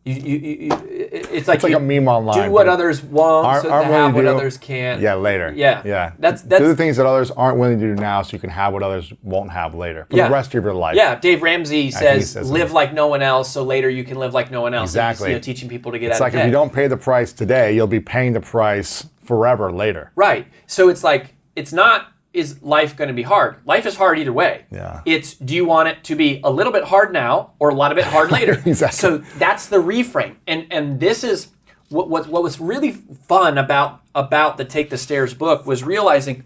It's like a meme online. Do what others want so to have what others can't. Yeah, later. Yeah. That's do the things that others aren't willing to do now so you can have what others won't have later for the rest of your life. Yeah, Dave Ramsey says live like no one else so later you can live like no one else. Exactly. And teaching people to get it's out like of debt. If you don't pay the price today, you'll be paying the price forever later. Right. So it's like, it's not, is life going to be hard? Life is hard either way. Yeah. It's, do you want it to be a little bit hard now or a lot of it hard later? Exactly. So that's the reframe. And this is what was really fun about the Take the Stairs book was realizing,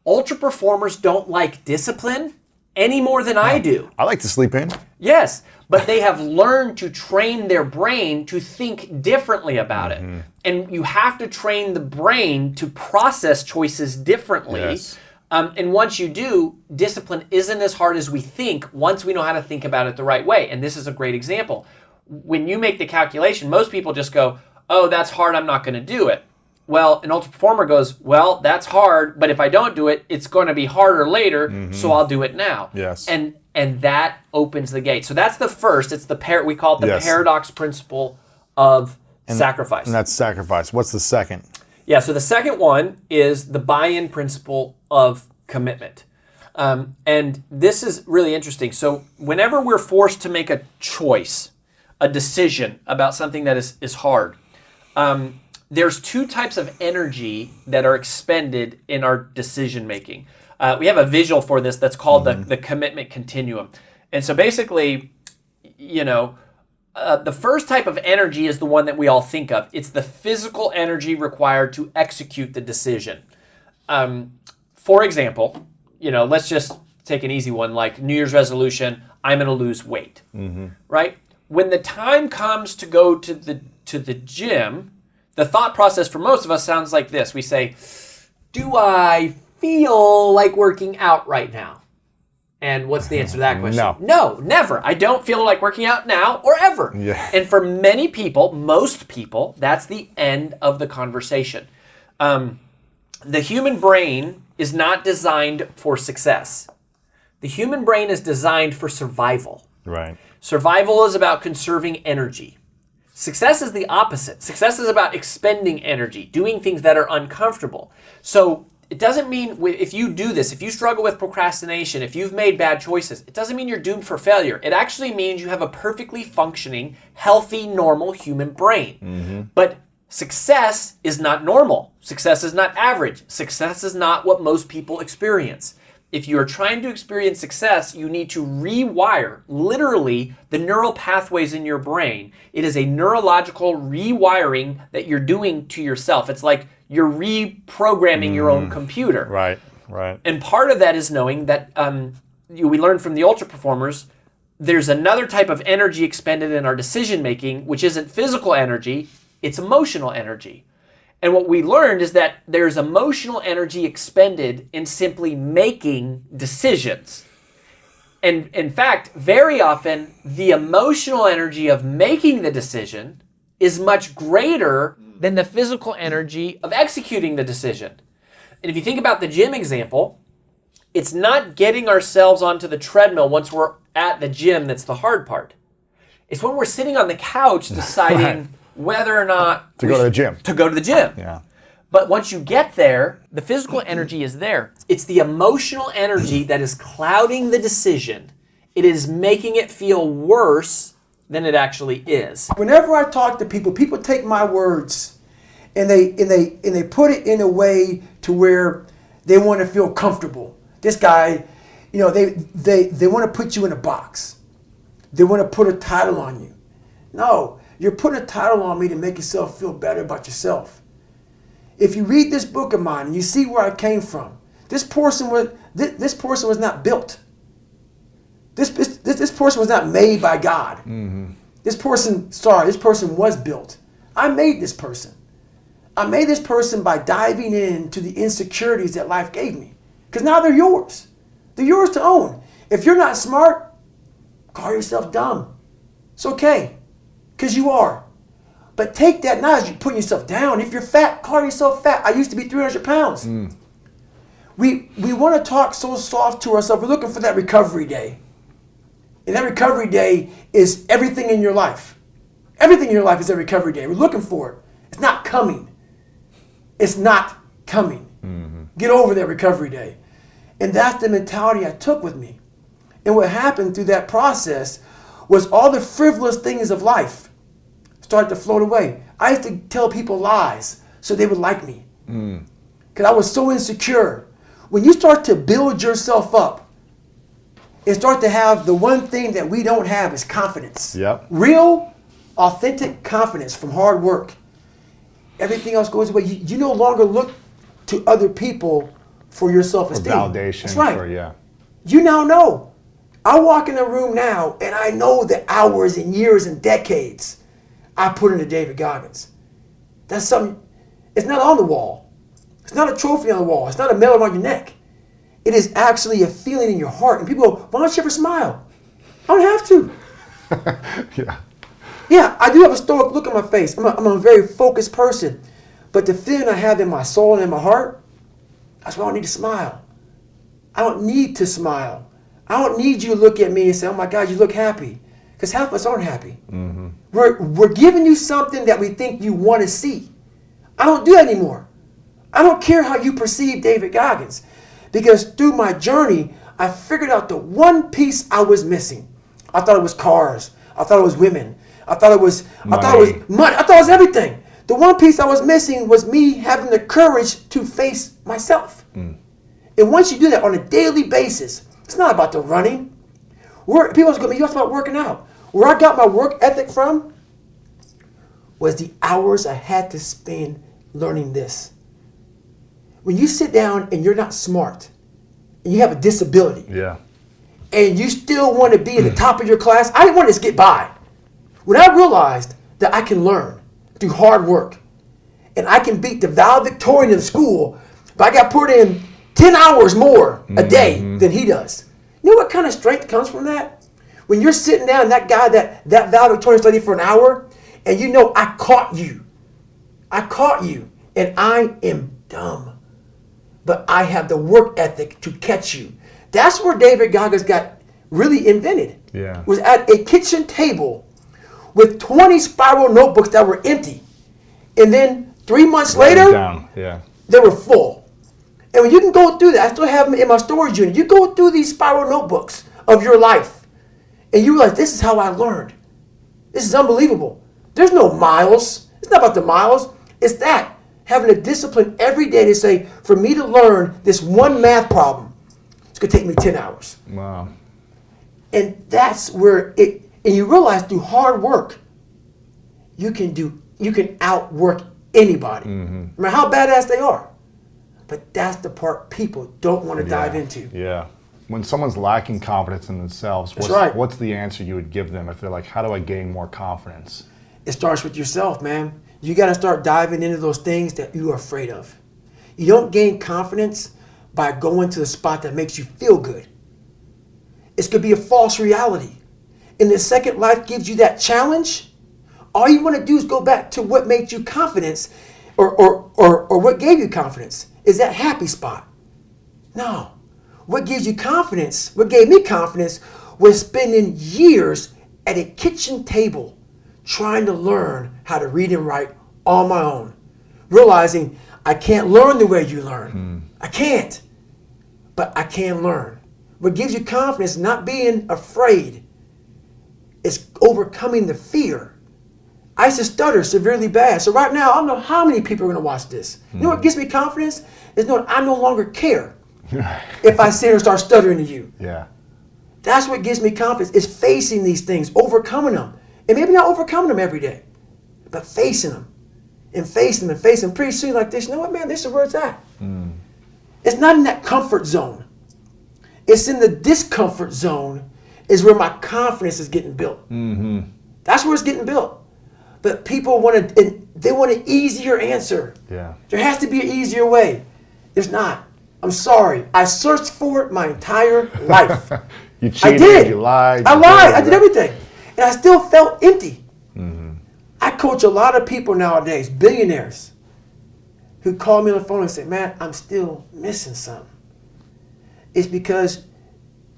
ultra performers don't like discipline any more than I do. I like to sleep in. Yes, but they have learned to train their brain to think differently about it. And you have to train the brain to process choices differently. Yes. And once you do, discipline isn't as hard as we think once we know how to think about it the right way. And this is a great example. When you make the calculation, most people just go, oh, that's hard, I'm not going to do it. Well, an ultra performer goes, well, that's hard, but if I don't do it, it's going to be harder later, so I'll do it now. Yes. And that opens the gate. So that's the first. It's we call it the paradox principle of sacrifice. And that's sacrifice. What's the second? Yeah, so the second one is the buy-in principle of commitment. And this is really interesting. So whenever we're forced to make a choice, a decision about something that is hard, there's two types of energy that are expended in our decision making. We have a visual for this that's called the commitment continuum. And so basically, the first type of energy is the one that we all think of. It's the physical energy required to execute the decision. For example, let's just take an easy one like New Year's resolution, I'm going to lose weight, right? When the time comes to go to the gym, the thought process for most of us sounds like this. We say, do I feel like working out right now? And what's the answer to that question? No, never. I don't feel like working out now or ever. Yeah. And for many people, most people, that's the end of the conversation. The human brain is not designed for success. The human brain is designed for survival. Right. Survival is about conserving energy. Success is the opposite. Success is about expending energy, doing things that are uncomfortable. So it doesn't mean if you do this, if you struggle with procrastination, if you've made bad choices, it doesn't mean you're doomed for failure. It actually means you have a perfectly functioning, healthy, normal human brain. But success is not normal. Success is not average. Success is not what most people experience. If you are trying to experience success, you need to rewire, literally, the neural pathways in your brain. It is a neurological rewiring that you're doing to yourself. It's like you're reprogramming your own computer. Right. And part of that is knowing that we learned from the ultra performers, there's another type of energy expended in our decision making, which isn't physical energy, it's emotional energy. And what we learned is that there's emotional energy expended in simply making decisions. And in fact, very often, the emotional energy of making the decision is much greater than the physical energy of executing the decision. And if you think about the gym example, it's not getting ourselves onto the treadmill once we're at the gym that's the hard part. It's when we're sitting on the couch deciding whether or not to go to the gym. To go to the gym. Yeah. But once you get there, the physical energy is there. It's the emotional energy that is clouding the decision. It is making it feel worse than it actually is. Whenever I talk to people, people take my words and they put it in a way to where they want to feel comfortable. This guy, they want to put you in a box. They want to put a title on you. No. You're putting a title on me to make yourself feel better about yourself. If you read this book of mine and you see where I came from, this person was not built. This person was not made by God. This person was built. I made this person. I made this person by diving into the insecurities that life gave me. Because now they're yours. They're yours to own. If you're not smart, call yourself dumb. It's okay. Because you are. But take that not as you putting yourself down. If you're fat, call yourself fat. I used to be 300 pounds. We want to talk so soft to ourselves. We're looking for that recovery day. And that recovery day is everything in your life. Everything in your life is a recovery day. We're looking for it. It's not coming. It's not coming. Get over that recovery day. And that's the mentality I took with me. And what happened through that process was all the frivolous things of life started to float away. I used to tell people lies so they would like me. Because I was so insecure. When you start to build yourself up and start to have the one thing that we don't have is confidence. Yep. Real, authentic confidence from hard work, everything else goes away. You no longer look to other people for your self-esteem. Validation. That's right. Yeah. You now know. I walk in a room now and I know the hours and years and decades I put into David Goggins. That's something, it's not on the wall. It's not a trophy on the wall. It's not a medal around your neck. It is actually a feeling in your heart. And people go, why don't you ever smile? I don't have to. Yeah. Yeah, I do have a stoic look on my face. I'm a very focused person. But the feeling I have in my soul and in my heart, that's why I don't need to smile. I don't need to smile. I don't need you to look at me and say, oh my God, you look happy. Because half of us aren't happy. Mm-hmm. We're giving you something that we think you want to see. I don't do that anymore. I don't care how you perceive David Goggins. Because through my journey, I figured out the one piece I was missing. I thought it was cars. I thought it was women. I thought it was money. I thought it was everything. The one piece I was missing was me having the courage to face myself. Mm. And once you do that on a daily basis, it's not about the running. People are going to be, you asked about working out. Where I got my work ethic from was the hours I had to spend learning this. When you sit down and you're not smart, and you have a disability, Yeah. and you still want to be at the top of your class, I didn't want to just get by. When I realized that I can learn through hard work, and I can beat the valedictorian in school, but I got put in 10 hours more a day than he does. You know what kind of strength comes from that? When you're sitting down, that guy, that valedictorian studied for an hour, and you know, I caught you, and I am dumb. But I have the work ethic to catch you. That's where David Goggins got really invented. Yeah. Was at a kitchen table with 20 spiral notebooks that were empty. And then 3 months later, Yeah. they were full. And when you can go through that, I still have them in my storage unit. You go through these spiral notebooks of your life, and you realize this is how I learned. This is unbelievable. There's no miles. It's not about the miles. It's that. Having a discipline every day to say, for me to learn this one math problem, it's going to take me 10 hours. Wow. And that's where and you realize through hard work, you can outwork anybody, no matter how badass they are. But that's the part people don't want to dive into. Yeah. When someone's lacking confidence in themselves, what's the answer you would give them if they're like, how do I gain more confidence? It starts with yourself, man. You got to start diving into those things that you are afraid of. You don't gain confidence by going to the spot that makes you feel good. It's going to be a false reality. And the second life gives you that challenge, all you want to do is go back to what made you confidence or what gave you confidence. Is that happy spot? No. What gives you confidence, what gave me confidence, was spending years at a kitchen table trying to learn how to read and write on my own. Realizing I can't learn the way you learn. I can't. But I can learn. What gives you confidence, not being afraid, is overcoming the fear. I used to stutter severely bad. So right now, I don't know how many people are going to watch this. You know what gives me confidence? Is knowing I no longer care if I sit here and start stuttering to you. Yeah. That's what gives me confidence, is facing these things, overcoming them. And maybe not overcoming them every day, but facing them. And facing them and facing them. Pretty soon like this, you know what, man, this is where it's at. It's not in that comfort zone. It's in the discomfort zone is where my confidence is getting built. That's where it's getting built. But people want an easier answer. Yeah. There has to be an easier way. There's not. I'm sorry. I searched for it my entire life. You cheated, I did. You lied. I lied. I did everything. And I still felt empty. I coach a lot of people nowadays, billionaires, who call me on the phone and say, man, I'm still missing something. It's because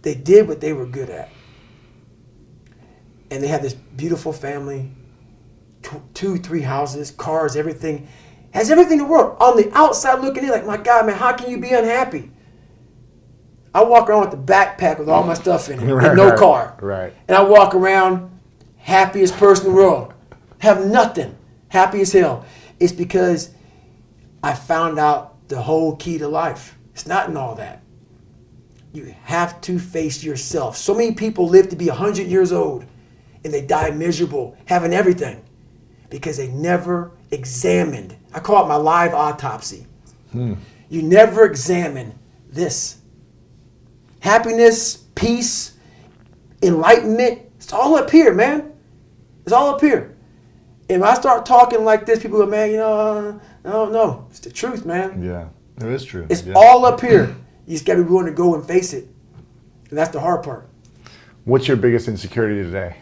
they did what they were good at. And they have this beautiful family, 2, 3 houses, cars, everything. Has everything in the world. On the outside looking in, like, my God, man, how can you be unhappy? I walk around with the backpack with all my stuff in it, and no car. Right. And I walk around, happiest person in the world. Have nothing. Happy as hell. It's because I found out the whole key to life. It's not in all that. You have to face yourself. So many people live to be 100 years old and they die miserable, having everything, because they never examined. I call it my live autopsy. You never examine this. Happiness, peace, enlightenment, it's all up here, man. It's all up here. And when I start talking like this, people go, man, no. It's the truth, man. Yeah, it is true. It's all up here. You just got to be willing to go and face it. And that's the hard part. What's your biggest insecurity today?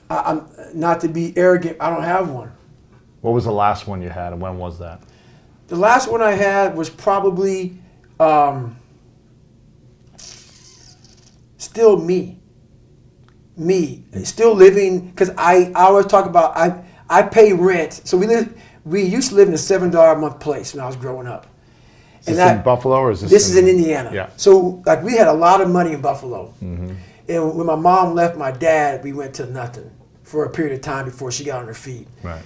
I'm not to be arrogant, I don't have one. What was the last one you had, and when was that? The last one I had was probably still me. Still living, because I always talk about, I pay rent. So we used to live in a $7 a month place when I was growing up. Is this in Buffalo, or is this? This is in Indiana. Yeah. So like we had a lot of money in Buffalo. Mm-hmm. And when my mom left my dad, we went to nothing for a period of time before she got on her feet. Right.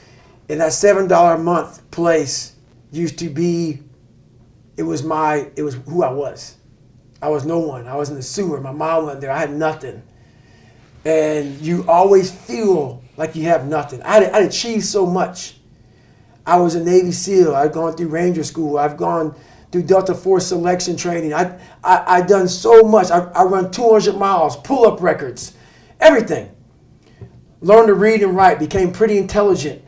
And that $7 a month place used to be, it was who I was. I was no one. I was in the sewer. My mom went there. I had nothing. And you always feel like you have nothing. I'd achieved so much. I was a Navy SEAL. I'd gone through Ranger School. I've gone through Delta Force selection training. I've done so much. I run 200 miles, pull-up records, everything. Learned to read and write, became pretty intelligent.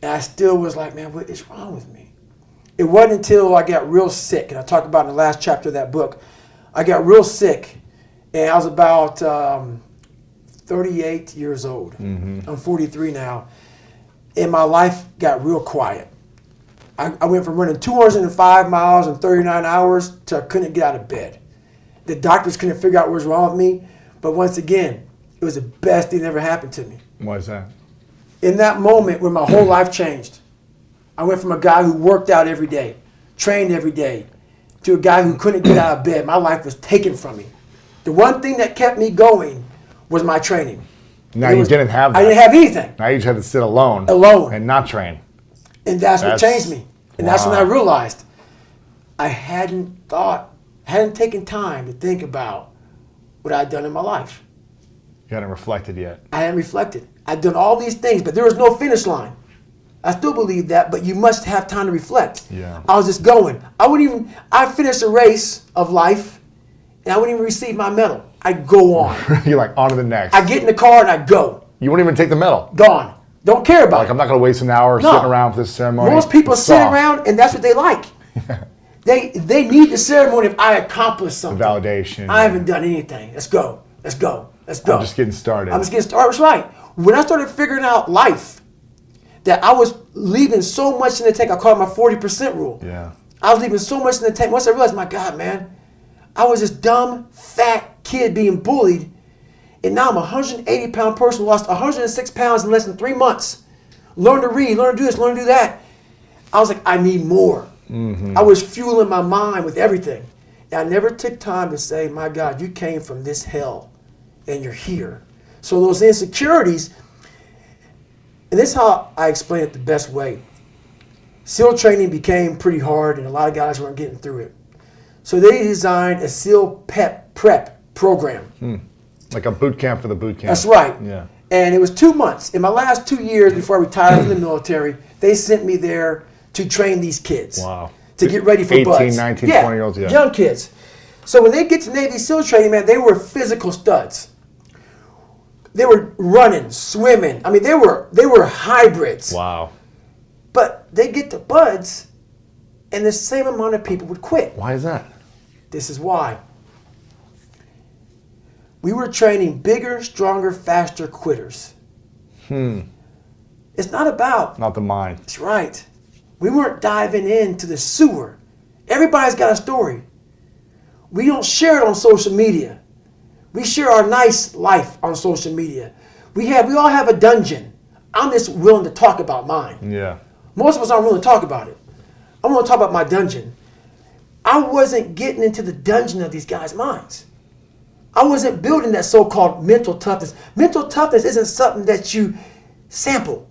And I still was like, man, what is wrong with me? It wasn't until I got real sick, and I talked about in the last chapter of that book, I got real sick, and I was about 38 years old. Mm-hmm. I'm 43 now, and my life got real quiet. I went from running 205 miles in 39 hours to I couldn't get out of bed. The doctors couldn't figure out what was wrong with me, but once again, it was the best thing that ever happened to me. Why is that? In that moment when my whole life changed, I went from a guy who worked out every day, trained every day, to a guy who couldn't get out of bed. My life was taken from me. The one thing that kept me going was my training. Now you didn't have that. I didn't have anything. Now you just had to sit alone. And not train. And that's what changed me. And that's when I realized I hadn't taken time to think about what I'd done in my life. You hadn't reflected yet. I hadn't reflected. I'd done all these things, but there was no finish line. I still believe that, but you must have time to reflect. Yeah. I was just going. I finished a race of life, and I wouldn't even receive my medal. I'd go on. You're like, on to the next. I get in the car and I go. You wouldn't even take the medal. Gone. Don't care about it. I'm not going to waste an hour sitting around for this ceremony. Most people sit around, and that's what they like. They need the ceremony if I accomplished something. The validation. I haven't done anything. Let's go. Let's go. Let's go. I'm just getting started. That's right. When I started figuring out life, that I was leaving so much in the tank. I call it my 40% rule. Yeah. I was leaving so much in the tank. Once I realized, my God, man, I was this dumb, fat kid being bullied. And now I'm a 180-pound person, lost 106 pounds in less than 3 months. Learn to read, learn to do this, learn to do that. I was like, I need more. Mm-hmm. I was fueling my mind with everything. And I never took time to say, my God, you came from this hell and you're here. So those insecurities, and this is how I explain it the best way. SEAL training became pretty hard and a lot of guys weren't getting through it. So they designed a SEAL prep program. Like a boot camp for the boot camp. That's right. Yeah. And it was 2 months. In my last 2 years before I retired from the military, they sent me there to train these kids. Wow. To get ready for 18, buds. 19, 20-year-olds, yeah. Young kids. So when they get to Navy SEAL training, man, they were physical studs. They were running, swimming. I mean, they were hybrids. Wow. But they get to buds, and the same amount of people would quit. Why is that? This is why. We were training bigger, stronger, faster quitters. It's not about... Not the mind. That's right. We weren't diving into the sewer. Everybody's got a story. We don't share it on social media. We share our nice life on social media. We all have a dungeon. I'm just willing to talk about mine. Yeah. Most of us aren't willing to talk about it. I want to talk about my dungeon. I wasn't getting into the dungeon of these guys' minds. I wasn't building that so-called mental toughness. Mental toughness isn't something that you sample.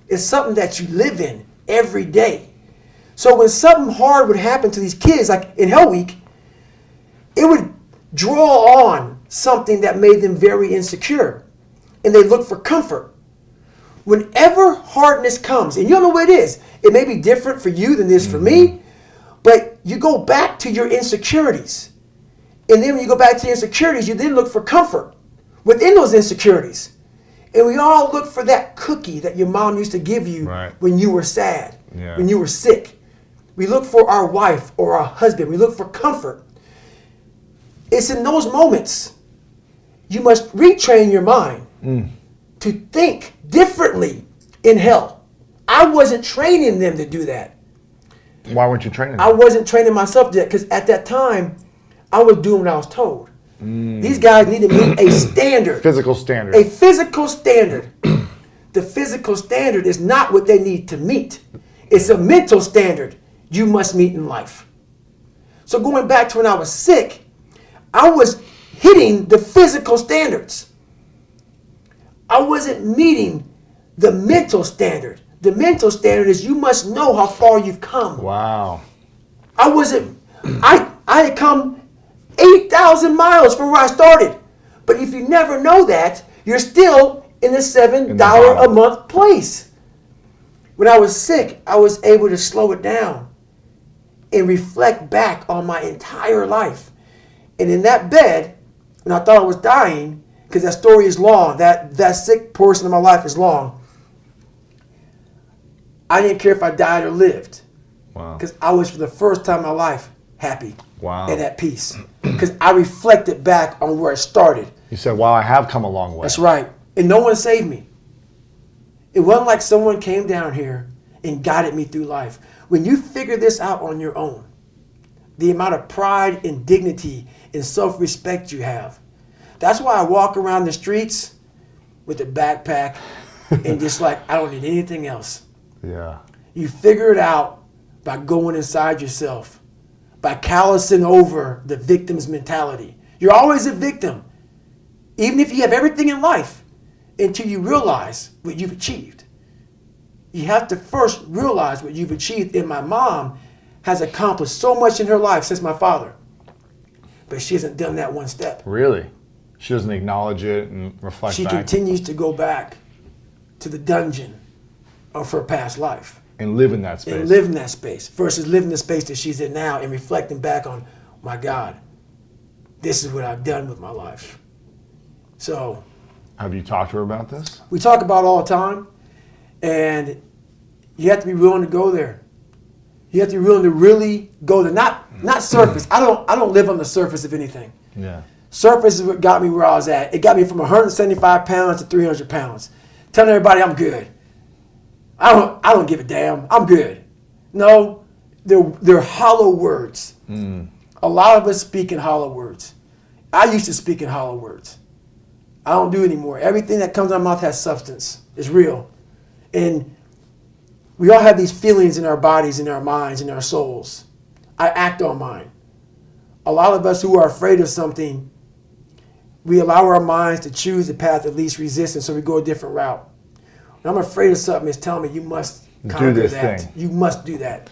It's something that you live in every day. So when something hard would happen to these kids, like in Hell Week, it would draw on something that made them very insecure, and they look for comfort. Whenever hardness comes, and you don't know what it is, it may be different for you than it is for me, but you go back to your insecurities. And then when you go back to your insecurities, you then look for comfort within those insecurities. And we all look for that cookie that your mom used to give you when you were sad, when you were sick. We look for our wife or our husband. We look for comfort. It's in those moments you must retrain your mind to think differently in hell. I wasn't training them to do that. Why weren't you training them? I wasn't training myself yet because at that time, I was doing what I was told. These guys need to meet a standard. Physical standard. A physical standard. The physical standard is not what they need to meet. It's a mental standard you must meet in life. So going back to when I was sick, I was hitting the physical standards. I wasn't meeting the mental standard. The mental standard is you must know how far you've come. Wow. I had come 8,000 miles from where I started. But if you never know that, you're still in the $7 a month place. When I was sick, I was able to slow it down and reflect back on my entire life. And in that bed, when I thought I was dying, because that story is long, that sick portion of my life is long, I didn't care if I died or lived. Wow. Because I was, for the first time in my life, happy. Wow. And at peace. Because I reflected back on where I started. You said, wow, I have come a long way. That's right. And no one saved me. It wasn't like someone came down here and guided me through life. When you figure this out on your own, the amount of pride and dignity and self-respect you have. That's why I walk around the streets with a backpack and just like, I don't need anything else. Yeah. You figure it out by going inside yourself, by callousing over the victim's mentality. You're always a victim, even if you have everything in life, until you realize what you've achieved. You have to first realize what you've achieved. And my mom has accomplished so much in her life since my father, but she hasn't done that one step. Really? She doesn't acknowledge it and reflect She back? continues to go back to the dungeon of her past life. And live in that space. And live in that space versus living the space that she's in now and reflecting back on, my God, this is what I've done with my life. So. Have you talked to her about this? We talk about it all the time, and you have to be willing to go there. You have to be willing to really go there. Not surface. I don't live on the surface of anything. Yeah. Surface is what got me where I was at. It got me from 175 pounds to 300 pounds. Telling everybody I'm good. I don't give a damn. I'm good. No, they're hollow words. A lot of us speak in hollow words. I used to speak in hollow words. I don't do it anymore. Everything that comes out of my mouth has substance. It's real. And we all have these feelings in our bodies, in our minds, in our souls. I act on mine. A lot of us who are afraid of something, we allow our minds to choose the path of least resistance, so we go a different route. When I'm afraid of something, it's telling me you must conquer that. Thing. You must do that.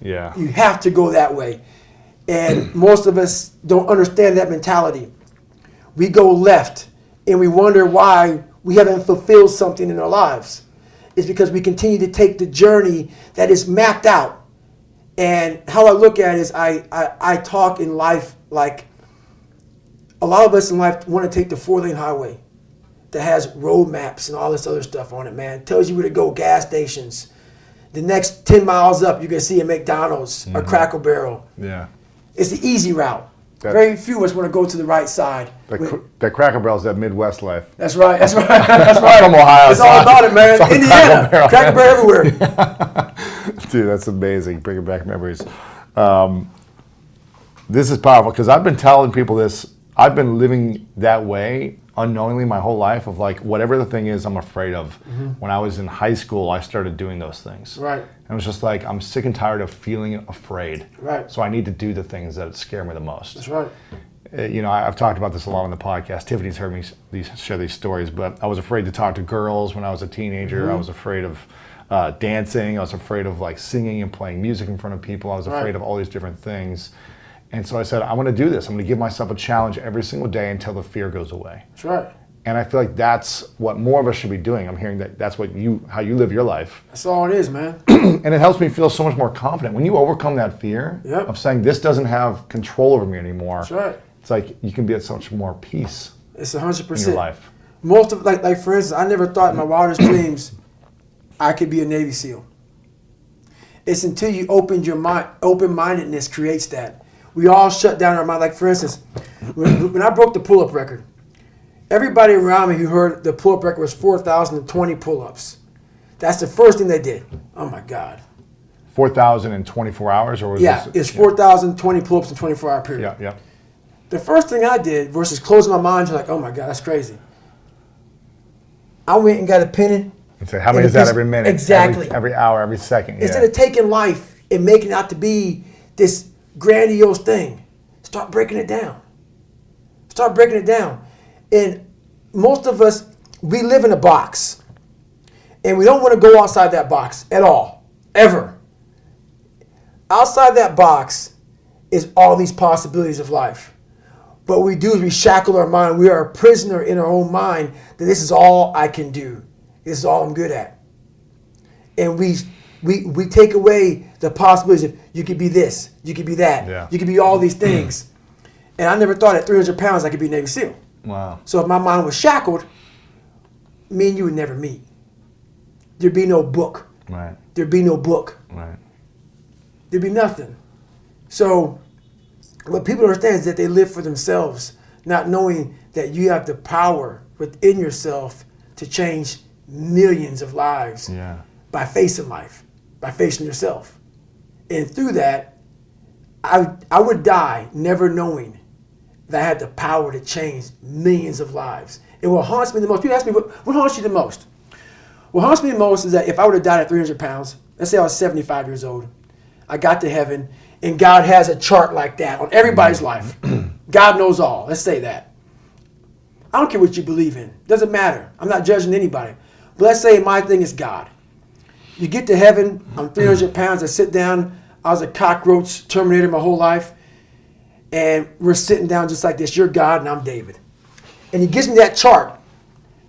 Yeah. You have to go that way. And most of us don't understand that mentality. We go left and we wonder why we haven't fulfilled something in our lives. It's because we continue to take the journey that is mapped out. And how I look at it is I talk in life like a lot of us in life want to take the 4-lane highway that has road maps and all this other stuff on it, man. It tells you where to go, gas stations. The next 10 miles up, you're going to see a McDonald's or Cracker Barrel. Yeah. It's the easy route. Very few of us want to go to the right side. That Cracker Barrel's that Midwest life. That's right. That's right. That's right. From Ohio. It's all about it, man. Indiana. Cracker Barrel everywhere. Dude, that's amazing. Bringing back memories. This is powerful because I've been telling people this. I've been living that way unknowingly my whole life of like whatever the thing is I'm afraid of. When I was in high school, I started doing those things. Right. And it was just like, I'm sick and tired of feeling afraid. Right. So I need to do the things that scare me the most. That's right. You know, I've talked about this a lot on the podcast. Tiffany's heard me share these stories, but I was afraid to talk to girls when I was a teenager. I was afraid of dancing. I was afraid of like singing and playing music in front of people. I was afraid of all these different things. And so I said, I'm going to do this. I'm going to give myself a challenge every single day until the fear goes away. That's right. And I feel like that's what more of us should be doing. I'm hearing that that's how you live your life. That's all it is, man. And it helps me feel so much more confident. When you overcome that fear Yep. of saying this doesn't have control over me anymore, That's right. it's like you can be at so much more peace It's 100%. in your life. Most of, like for instance, I never thought in my wildest dreams I could be a Navy SEAL. It's until you open your mind, open-mindedness creates that. We all shut down our mind. Like for instance, when I broke the pull-up record, everybody around me who heard the pull-up record was 4,020 pull-ups. That's the first thing they did. Oh my God. 4,000 in 24 hours, or was Yeah, this? it's 4,020 pull-ups in a 24-hour period. Yeah. The first thing I did versus closing my mind to like, oh my God, that's crazy. I went and got a pen And say, how many is that every minute? Exactly. Every hour, every second. Yeah. Instead of taking life and making it out to be this grandiose thing, start breaking it down. Start breaking it down. And most of us, we live in a box. And we don't want to go outside that box at all. Ever. Outside that box is all these possibilities of life. What we do is we shackle our mind. We are a prisoner in our own mind that this is all I can do. This is all I'm good at. And we take away the possibilities of you could be this, you could be that, you could be all these things. And I never thought at 300 pounds I could be a Navy SEAL. Wow. So if my mind was shackled, me and you would never meet. There'd be no book. Right. There'd be no book. Right. There'd be nothing. So what people understand is that they live for themselves, not knowing that you have the power within yourself to change millions of lives by facing life, by facing yourself. And through that, I would die never knowing that I had the power to change millions of lives. And what haunts me the most, people ask me, what haunts you the most? What haunts me the most is that if I would have died at 300 pounds, let's say I was 75 years old, I got to heaven, and God has a chart like that on everybody's life. God knows all. Let's say that. I don't care what you believe in. Doesn't matter. I'm not judging anybody. But let's say my thing is God. You get to heaven, I'm 300 pounds, I sit down, I was a cockroach Terminator my whole life, and we're sitting down just like this. You're God and I'm David. And he gives me that chart,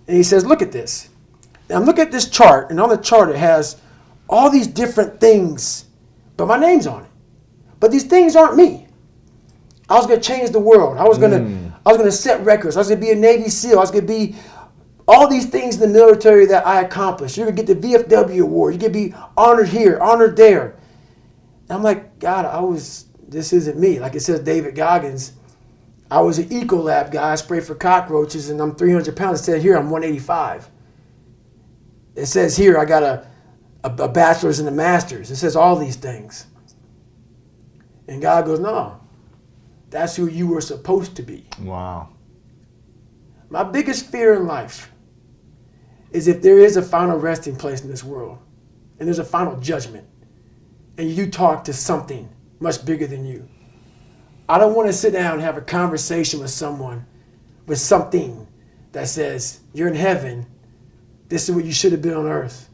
and he says, look at this. And I'm looking at this chart, and on the chart it has all these different things, but my name's on it. But these things aren't me. I was going to change the world. I was going to set records. I was going to be a Navy SEAL. I was going to be all these things in the military that I accomplished. You're going to get the VFW award. You're going to be honored here, honored there. And I'm like, God, this isn't me. Like it says David Goggins, I was an Ecolab guy. I sprayed for cockroaches, and I'm 300 pounds. It said here I'm 185. It says here I got a bachelor's and a master's. It says all these things. And God goes, no, that's who you were supposed to be. Wow. My biggest fear in life is if there is a final resting place in this world, and there's a final judgment, and you talk to something much bigger than you. I don't want to sit down and have a conversation with someone, with something that says, you're in heaven, this is what you should have been on earth.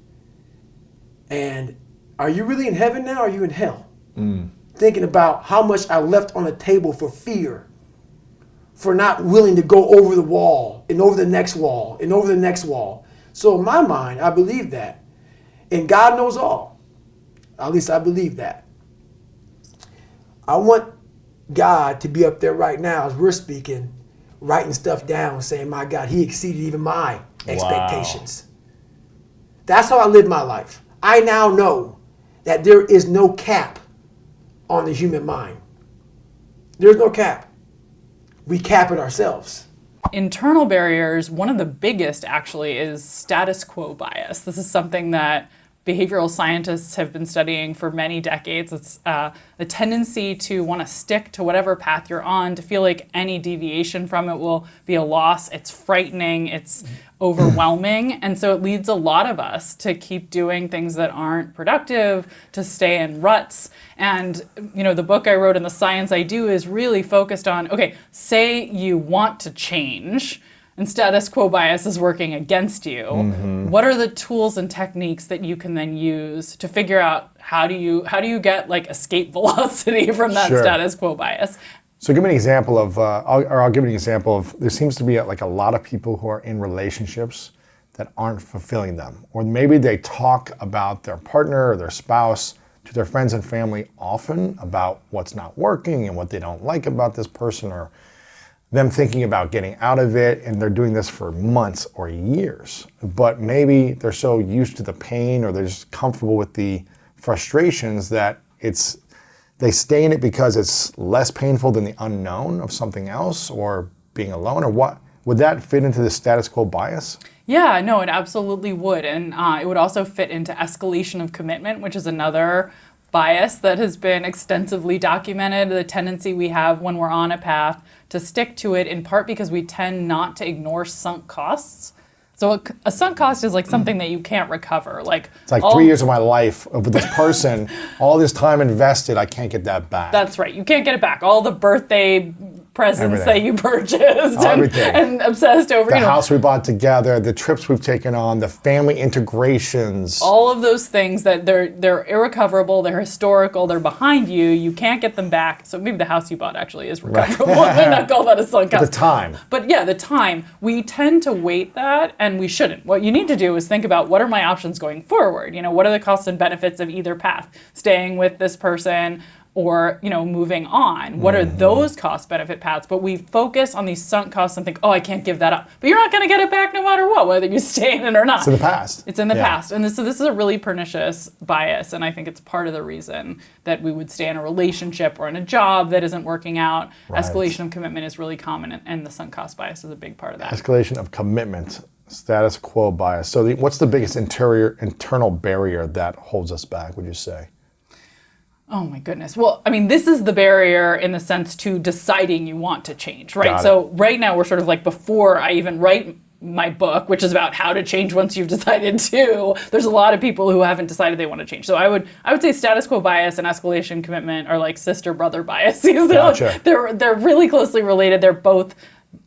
And are you really in heaven now, or are you in hell? Thinking about how much I left on the table for fear, for not willing to go over the wall and over the next wall and over the next wall. So in my mind, I believe that. And God knows all. At least I believe that. I want God to be up there right now as we're speaking, writing stuff down, saying, my God, he exceeded even my expectations. That's how I live my life. I now know that there is no cap on the human mind. There's no cap. We cap it ourselves. Internal barriers, one of the biggest actually is status quo bias. This is something that behavioral scientists have been studying for many decades. It's the tendency to want to stick to whatever path you're on, to feel like any deviation from it will be a loss. It's frightening, it's overwhelming, and so it leads a lot of us to keep doing things that aren't productive, to stay in ruts. And the book I wrote and the science I do is really focused on, okay, say you want to change, and status quo bias is working against you, what are the tools and techniques that you can then use to figure out how do you get like escape velocity from that Sure. status quo bias? So give me an example of, I'll give you an example of, there seems to be like a lot of people who are in relationships that aren't fulfilling them. Or maybe they talk about their partner or their spouse to their friends and family often about what's not working and what they don't like about this person, or them thinking about getting out of it, and they're doing this for months or years. But maybe they're so used to the pain, or they're just comfortable with the frustrations that they stay in it because it's less painful than the unknown of something else, or being alone, or what? Would that fit into the status quo bias? Yeah, no, it absolutely would. And it would also fit into escalation of commitment, which is another bias that has been extensively documented, the tendency we have when we're on a path to stick to it, in part because we tend not to ignore sunk costs. So a sunk cost is like something that you can't recover. It's like 3 years of my life with this person, all this time invested, I can't get that back. That's right. You can't get it back. All the birthday presents Everything. that you purchased Everything. and obsessed over. The house we bought together, the trips we've taken on, the family integrations. All of those things that they're irrecoverable, they're historical, they're behind you. You can't get them back. So maybe the house you bought actually is recoverable. They're not called that a sunk cost. The time. But yeah, the time. We tend to weight that, and we shouldn't. What you need to do is think about, what are my options going forward? What are the costs and benefits of either path? Staying with this person, or moving on. What are those cost benefit paths? But we focus on these sunk costs and think, oh, I can't give that up. But you're not going to get it back no matter what, whether you stay in it or not. It's in the past. It's in the past. And so this is a really pernicious bias, and I think it's part of the reason that we would stay in a relationship or in a job that isn't working out. Right. Escalation of commitment is really common, and the sunk cost bias is a big part of that. Escalation of commitment, status quo bias. So what's the biggest internal barrier that holds us back, would you say? Oh my goodness. Well, I mean, this is the barrier in the sense to deciding you want to change, right? Got it. So right now we're sort of like, before I even write my book, which is about how to change once you've decided to, there's a lot of people who haven't decided they want to change. So I would say status quo bias and escalation commitment are like sister brother biases. Gotcha. They're really closely related. They're both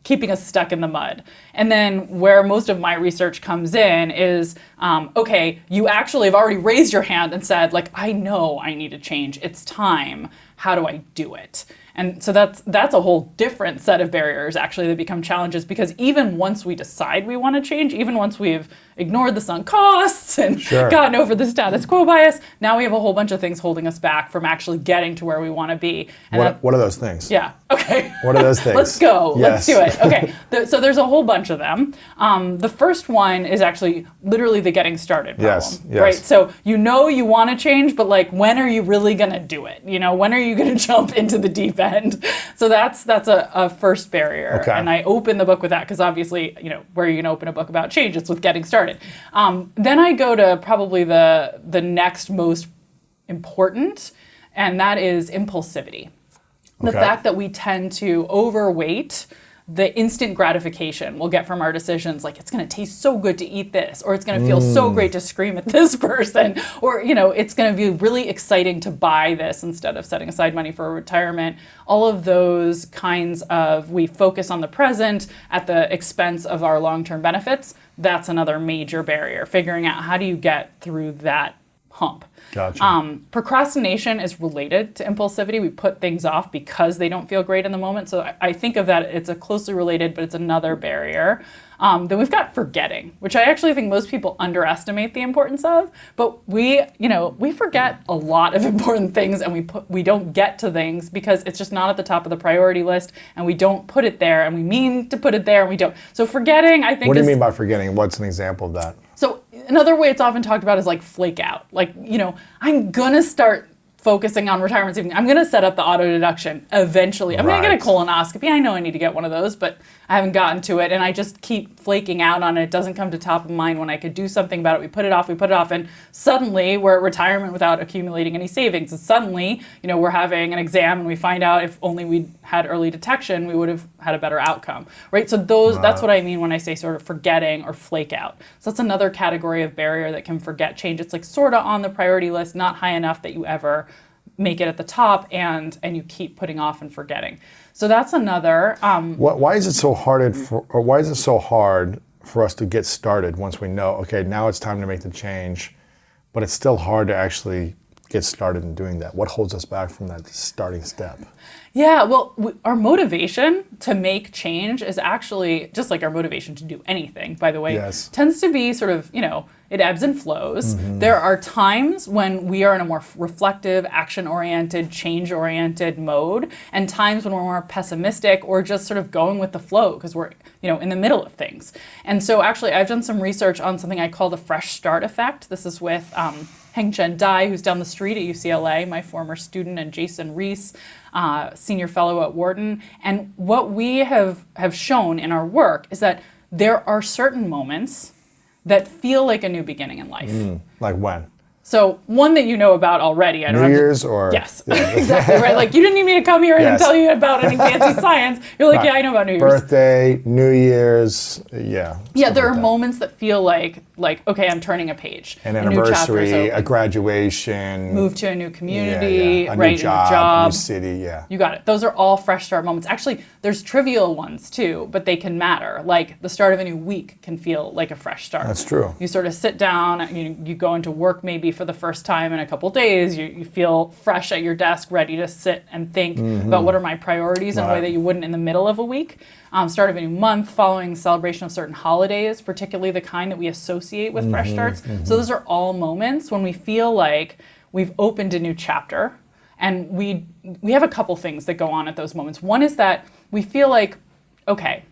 keeping us stuck in the mud. And then where most of my research comes in is, okay, you actually have already raised your hand and said, like, I know I need to change. It's time. How do I do it? And so that's a whole different set of barriers, actually, that become challenges, because even once we decide we want to change, even once we've ignored the sunk costs and gotten over the status quo bias, now we have a whole bunch of things holding us back from actually getting to where we want to be. And What are those things? yeah. Okay. What are those things? Let's go. Yes. Let's do it. Okay. So there's a whole bunch of them. The first one is actually literally the getting started problem. Yes. Right. So you want to change, but like, when are you really going to do it? When are you going to jump into the deep end? So that's a first barrier. Okay. And I open the book with that because obviously, where are you going to open a book about change? It's with getting started. Then I go to probably the next most important, and that is impulsivity. The fact that we tend to overweight the instant gratification we'll get from our decisions, like, it's going to taste so good to eat this, or it's going to feel so great to scream at this person, or it's going to be really exciting to buy this instead of setting aside money for a retirement. All of those kinds of, we focus on the present at the expense of our long-term benefits. That's another major barrier, figuring out how do you get through that hump. Gotcha. Procrastination is related to impulsivity. We put things off because they don't feel great in the moment. So I think of that, it's a closely related, but it's another barrier. Then we've got forgetting, which I actually think most people underestimate the importance of. But we forget a lot of important things, and we don't get to things because it's just not at the top of the priority list, and we don't put it there, and we mean to put it there, and we don't. So forgetting, I think, What do you mean by forgetting? What's an example of that? So another way it's often talked about is like flake out. Like, I'm going to start focusing on retirement savings. I'm going to set up the auto deduction eventually. I'm going to get a colonoscopy. I know I need to get one of those, but I haven't gotten to it. And I just keep flaking out on it. It doesn't come to top of mind when I could do something about it. We put it off. And suddenly we're at retirement without accumulating any savings. And suddenly, we're having an exam and we find out if only we'd had early detection, we would have had a better outcome, right? So that's what I mean when I say sort of forgetting or flake out. So that's another category of barrier that can forget change. It's like sort of on the priority list, not high enough that you ever make it at the top, and you keep putting off and forgetting. So that's another. Why is it so hard why is it so hard for us to get started once we know, okay, now it's time to make the change, but it's still hard to actually get started in doing that? What holds us back from that starting step? Yeah, well, our motivation to make change is actually just like our motivation to do anything, by the way, tends to be sort of, it ebbs and flows. There are times when we are in a more reflective, action-oriented, change-oriented mode, and times when we're more pessimistic or just sort of going with the flow because we're, in the middle of things. And so actually, I've done some research on something I call the fresh start effect. This is with Heng-Chen Dai, who's down the street at UCLA, my former student, and Jason Reese, senior fellow at Wharton. And what we have shown in our work is that there are certain moments that feel like a new beginning in life. Like when? So one that you know about already. New Year's or? Yes, exactly, right. Like you didn't need me to come here and tell you about any fancy science. You're like, yeah, I know about New Year's. Birthday, New Year's, Yeah, there are moments that feel like, okay, I'm turning a page. An anniversary, a graduation. Move to a new community, a right? new job, a new city, You got it. Those are all fresh start moments. Actually, there's trivial ones too, but they can matter. Like the start of a new week can feel like a fresh start. That's true. You sort of sit down, you go into work maybe for the first time in a couple days, you feel fresh at your desk, ready to sit and think about what are my priorities in a way that you wouldn't in the middle of a week. Start of a new month, following celebration of certain holidays, particularly the kind that we associate with fresh starts. So those are all moments when we feel like we've opened a new chapter. And we have a couple things that go on at those moments. One is that we feel like, okay,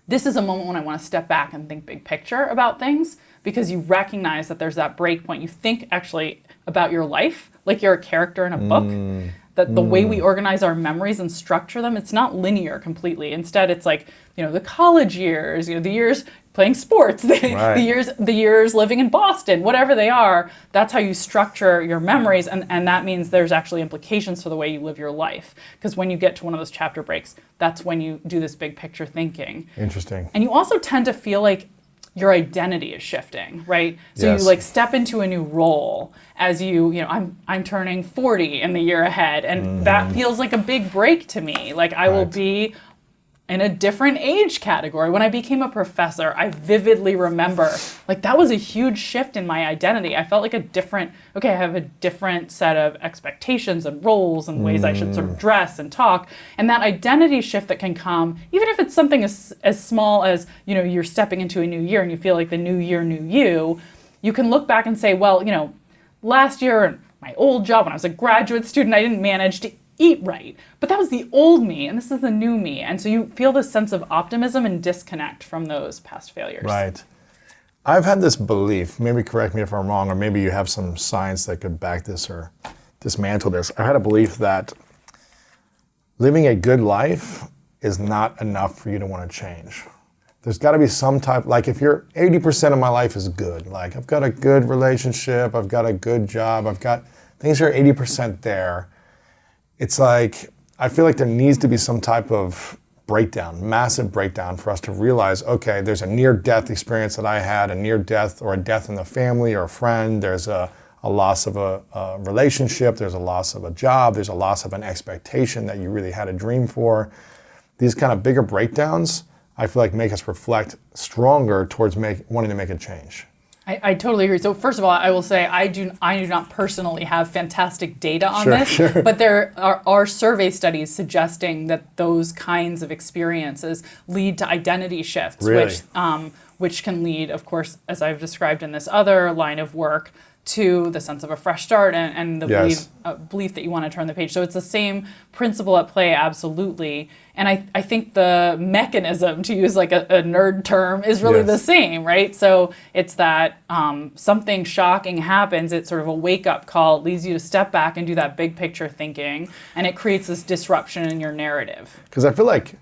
this is a moment when I want to step back and think big picture about things, because you recognize that there's that break point. You think actually about your life like you're a character in a book. That the way we organize our memories and structure them, it's not linear completely. Instead, it's like, the college years, the years playing sports, the years living in Boston, whatever they are, that's how you structure your memories. And that means there's actually implications for the way you live your life. Because when you get to one of those chapter breaks, that's when you do this big picture thinking. Interesting. And you also tend to feel like your identity is shifting, right? So you step into a new role as I'm turning 40 in the year ahead, and that feels like a big break to me. Like I will be in a different age category. When I became a professor, I vividly remember, like that was a huge shift in my identity. I felt like I have a different set of expectations and roles and ways I should sort of dress and talk. And that identity shift that can come, even if it's something as small as, you're stepping into a new year and you feel like the new year, new you can look back and say, well, last year, my old job when I was a graduate student, I didn't manage to eat right. But that was the old me, and this is the new me. And so you feel this sense of optimism and disconnect from those past failures. Right. I've had this belief, maybe correct me if I'm wrong, or maybe you have some science that could back this or dismantle this. I had a belief that living a good life is not enough for you to want to change. There's got to be some type, like if you're 80% of my life is good, like I've got a good relationship, I've got a good job, I've got things are 80% there. It's like, I feel like there needs to be some type of breakdown, massive breakdown for us to realize, okay, there's a near-death experience that I had, a near-death or a death in the family or a friend, there's a loss of a relationship, there's a loss of a job, there's a loss of an expectation that you really had a dream for. These kind of bigger breakdowns, I feel like make us reflect stronger towards wanting to make a change. I totally agree. So first of all, I will say I do not personally have fantastic data on this, but there are survey studies suggesting that those kinds of experiences lead to identity shifts, really? which can lead, of course, as I've described in this other line of work, to the sense of a fresh start and the belief that you want to turn the page. So it's the same principle at play, absolutely. And I think the mechanism, to use like a nerd term, is really the same, right? So it's that something shocking happens, it's sort of a wake-up call, it leads you to step back and do that big picture thinking, and it creates this disruption in your narrative. Because I feel like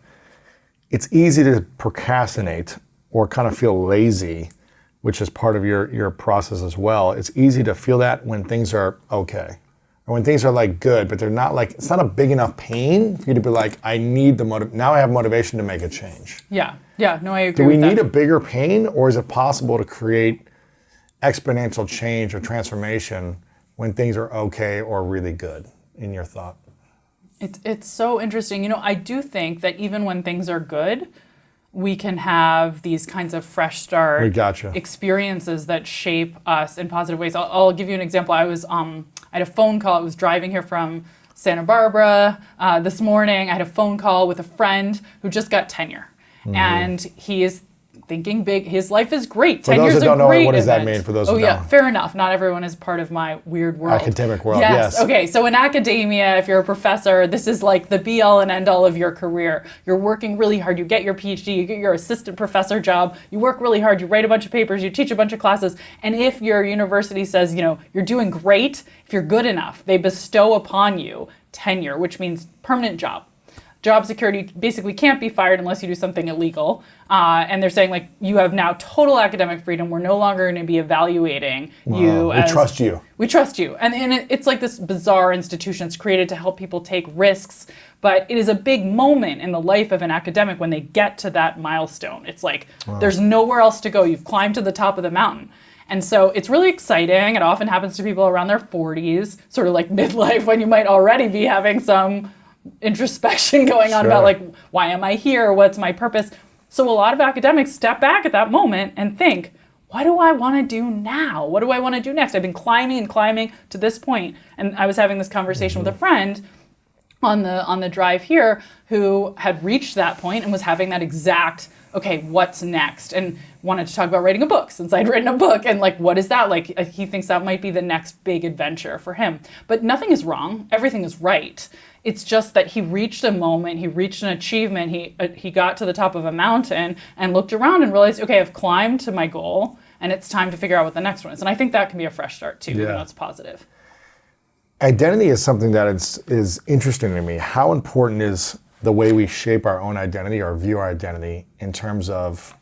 it's easy to procrastinate or kind of feel lazy, which is part of your process as well. It's easy to feel that when things are okay, or when things are like good, but they're not like, it's not a big enough pain for you to be like, I need now I have motivation to make a change. Yeah, no, I agree with that. Do we need a bigger pain, or is it possible to create exponential change or transformation when things are okay or really good, in your thought? It's so interesting. You know, I do think that even when things are good, we can have these kinds of fresh start experiences that shape us in positive ways. I'll give you an example. I had a phone call. I was driving here from Santa Barbara this morning. I had a phone call with a friend who just got tenure. And he is thinking big. His life is great. For those that don't know, what does that mean for those who don't? Oh yeah, fair enough. Not everyone is part of my weird world. Academic world, yes. Okay, so in academia, if you're a professor, this is like the be all and end all of your career. You're working really hard. You get your PhD, you get your assistant professor job, you work really hard, you write a bunch of papers, you teach a bunch of classes, and if your university says, you know, you're doing great, if you're good enough, they bestow upon you tenure, which means permanent job. Job security, basically can't be fired unless you do something illegal. And they're saying, like, you have now total academic freedom. We're no longer going to be evaluating you. We trust you. We trust you. And it's like this bizarre institution. It's created to help people take risks. But it is a big moment in the life of an academic when they get to that milestone. It's like, there's nowhere else to go. You've climbed to the top of the mountain. And so it's really exciting. It often happens to people around their 40s, sort of like midlife, when you might already be having some introspection going on about, like, why am I here? What's my purpose? So a lot of academics step back at that moment and think, what do I want to do now? What do I want to do next? I've been climbing and climbing to this point. And I was having this conversation with a friend on the drive here who had reached that point and was having that exact, okay, what's next? And wanted to talk about writing a book since I'd written a book. And like, what is that? Like, he thinks that might be the next big adventure for him. But nothing is wrong. Everything is right. It's just that he reached a moment, he reached an achievement, he got to the top of a mountain and looked around and realized, okay, I've climbed to my goal and it's time to figure out what the next one is. And I think that can be a fresh start too, even though it's positive. Identity is something that is interesting to me. How important is the way we shape our own identity or view our identity in terms of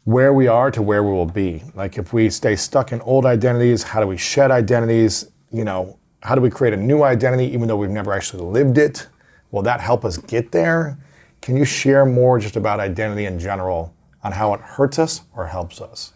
where we are to where we will be? Like, if we stay stuck in old identities, how do we shed identities? You know, how do we create a new identity even though we've never actually lived it? Will that help us get there? Can you share more just about identity in general on how it hurts us or helps us?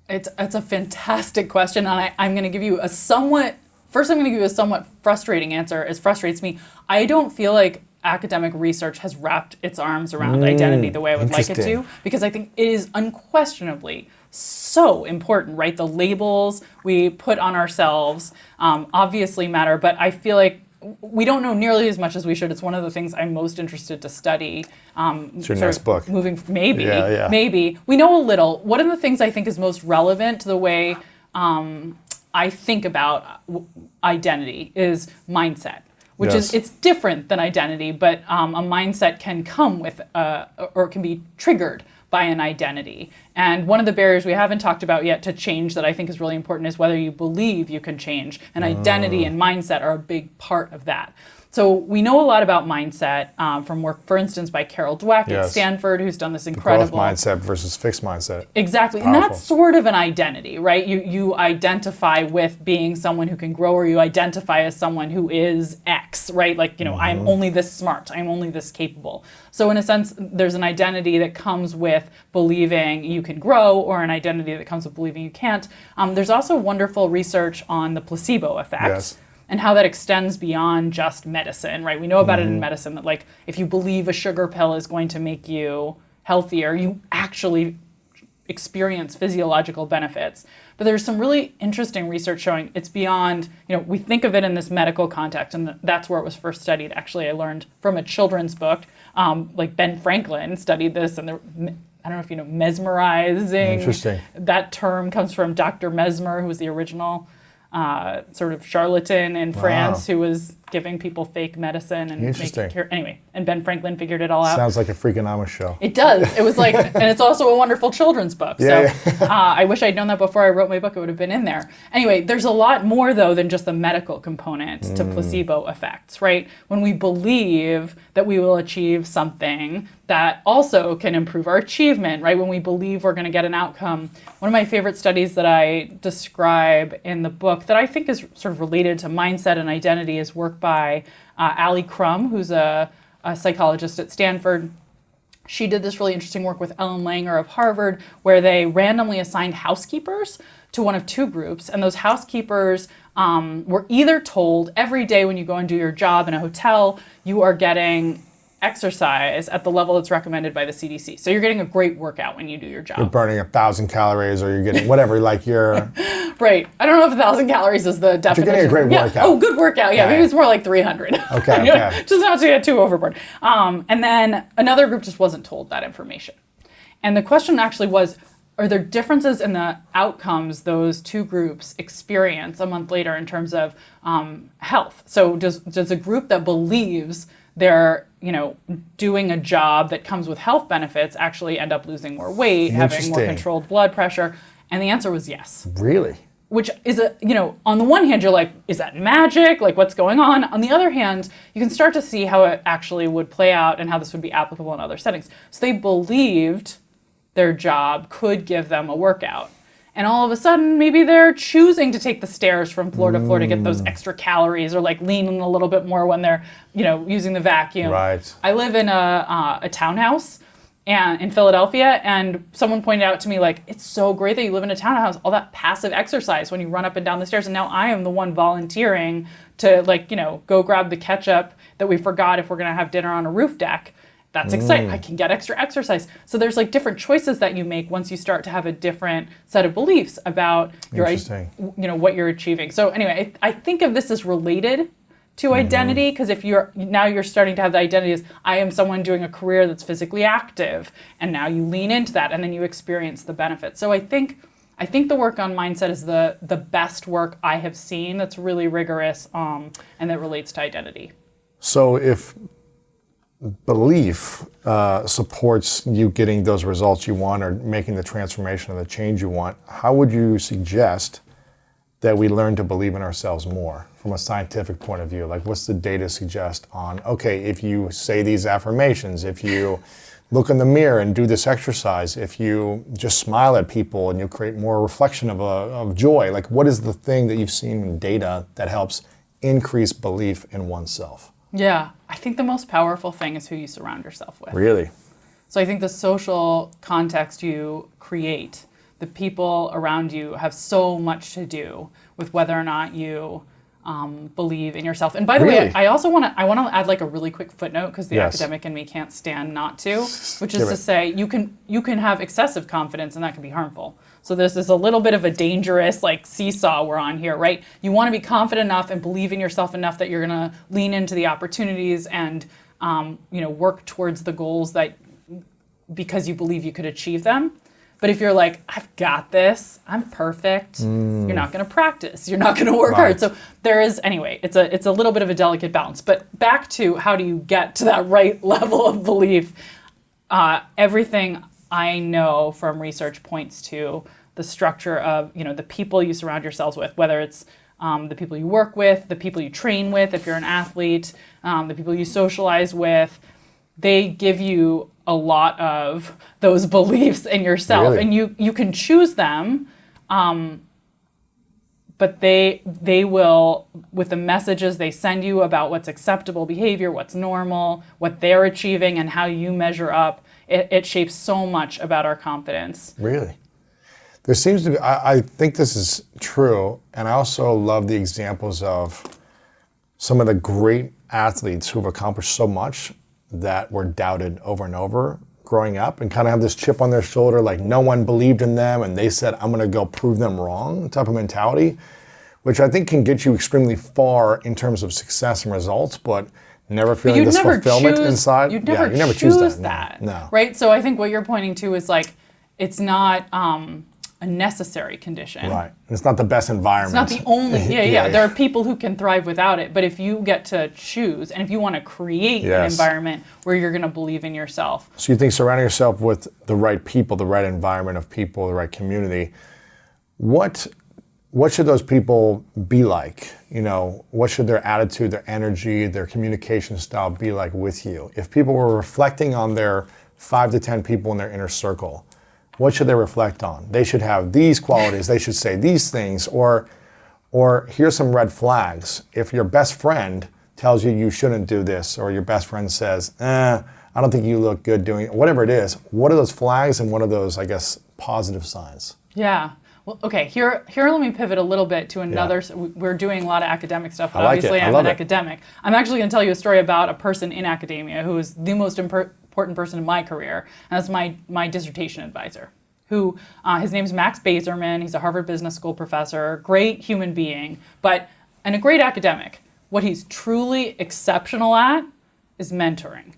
It's a fantastic question, and I'm going to give you a somewhat frustrating answer. It frustrates me. I don't feel like academic research has wrapped its arms around identity the way I would like it to, because I think it is unquestionably so important, right? The labels we put on ourselves obviously matter, but I feel like we don't know nearly as much as we should. It's one of the things I'm most interested to study. It's your next book. Maybe. We know a little. One of the things I think is most relevant to the way I think about identity is mindset, which is, it's different than identity, but a mindset can come with, or can be triggered by an identity. And one of the barriers we haven't talked about yet to change that I think is really important is whether you believe you can change. And identity and mindset are a big part of that. So we know a lot about mindset from work, for instance, by Carol Dweck at Stanford, who's done this incredible... Growth mindset versus fixed mindset. Exactly. Powerful. And that's sort of an identity, right? You identify with being someone who can grow, or you identify as someone who is X, right? Like, you know, I'm only this smart, I'm only this capable. So in a sense, there's an identity that comes with believing you can grow, or an identity that comes with believing you can't. There's also wonderful research on the placebo effect. And how that extends beyond just medicine, right? We know about it in medicine that, like, if you believe a sugar pill is going to make you healthier, you actually experience physiological benefits. But there's some really interesting research showing it's beyond, you know, we think of it in this medical context, and that's where it was first studied. Actually, I learned from a children's book, like Ben Franklin studied this, and I don't know if you know mesmerizing. Interesting. That term comes from Dr. Mesmer, who was the original sort of charlatan in France who was giving people fake medicine and making cure. Anyway, and Ben Franklin figured it all out. Sounds like a Freakonomics show. It does. It was like, and it's also a wonderful children's book. I wish I'd known that before I wrote my book. It would have been in there. Anyway, there's a lot more though than just the medical component to placebo effects, right? When we believe that we will achieve something, that also can improve our achievement, right? When we believe we're going to get an outcome. One of my favorite studies that I describe in the book that I think is sort of related to mindset and identity is work by Ali Crum, who's a psychologist at Stanford. She did this really interesting work with Ellen Langer of Harvard, where they randomly assigned housekeepers to one of two groups. And those housekeepers were either told every day when you go and do your job in a hotel, you are getting exercise at the level that's recommended by the CDC. So you're getting a great workout when you do your job. You're burning 1,000 calories, or you're getting whatever, like you're... Right. I don't know if 1,000 calories is the definition. You're getting a great workout. Oh, good workout. Yeah, maybe it's more like 300. Okay. Just not to get too overboard. And then another group just wasn't told that information. And the question actually was, are there differences in the outcomes those two groups experience a month later in terms of health? So does a group that believes they're doing a job that comes with health benefits actually end up losing more weight, having more controlled blood pressure? And the answer was yes. Really? Which is on the one hand, you're like, is that magic? Like, what's going on? On the other hand, you can start to see how it actually would play out and how this would be applicable in other settings. So they believed their job could give them a workout. And all of a sudden, maybe they're choosing to take the stairs from floor to floor to get those extra calories, or like leaning a little bit more when they're, using the vacuum. Right. I live in a townhouse and in Philadelphia, and someone pointed out to me, like, it's so great that you live in a townhouse, all that passive exercise when you run up and down the stairs, and now I am the one volunteering to, go grab the ketchup that we forgot if we're gonna have dinner on a roof deck. That's exciting. I can get extra exercise. So there's different choices that you make once you start to have a different set of beliefs about what you're achieving. So anyway, I think of this as related to identity, because if you're starting to have the identity as, I am someone doing a career that's physically active, and now you lean into that and then you experience the benefits. So I think the work on mindset is the best work I have seen that's really rigorous and that relates to identity. So if belief supports you getting those results you want, or making the transformation or the change you want, how would you suggest that we learn to believe in ourselves more from a scientific point of view? Like, what's the data suggest on, okay, if you say these affirmations, if you look in the mirror and do this exercise, if you just smile at people and you create more reflection of joy, like, what is the thing that you've seen in data that helps increase belief in oneself? Yeah, I think the most powerful thing is who you surround yourself with. Really? So I think the social context you create, the people around you, have so much to do with whether or not you believe in yourself. And by the way, I also want to add a really quick footnote, because the academic in me can't stand not to, which is to say you can have excessive confidence, and that can be harmful. So this is a little bit of a dangerous seesaw we're on here, right? You want to be confident enough and believe in yourself enough that you're going to lean into the opportunities and work towards the goals because you believe you could achieve them. But if you're like, I've got this, I'm perfect, you're not going to practice, you're not going to work hard. So there is, anyway, it's a little bit of a delicate balance. But back to, how do you get to that right level of belief? Everything I know from research points to the structure of, the people you surround yourselves with, whether it's the people you work with, the people you train with, if you're an athlete, the people you socialize with. They give you a lot of those beliefs in yourself. Really? And you can choose them, but they will, with the messages they send you about what's acceptable behavior, what's normal, what they're achieving, and how you measure up, it shapes so much about our confidence. Really? There seems to be, I think this is true, and I also love the examples of some of the great athletes who've accomplished so much that were doubted over and over growing up, and kind of have this chip on their shoulder, like no one believed in them and they said, I'm going to go prove them wrong type of mentality, which I think can get you extremely far in terms of success and results, but never feeling this fulfillment inside. You'd never choose that. No. Right? So I think what you're pointing to is it's not a necessary condition. Right. It's not the best environment. It's not the only, yeah. There are people who can thrive without it, but if you get to choose, and if you want to create an environment where you're going to believe in yourself. So you think surrounding yourself with the right people, the right environment of people, the right community, what should those people be like? What should their attitude, their energy, their communication style be like with you? If people were reflecting on their 5 to 10 people in their inner circle, what should they reflect on? They should have these qualities. They should say these things. Or here's some red flags. If your best friend tells you you shouldn't do this, or your best friend says, I don't think you look good doing it, whatever it is. What are those flags and what are those, I guess, positive signs? Yeah. Well, okay, here let me pivot a little bit to another. We're doing a lot of academic stuff, but I like obviously it. I I'm love an it. academic. I'm actually going to tell you a story about a person in academia who is the most important person in my career, and that's my dissertation advisor, who, his name's Max Bazerman. He's a Harvard Business School professor, great human being, and a great academic. What he's truly exceptional at is mentoring.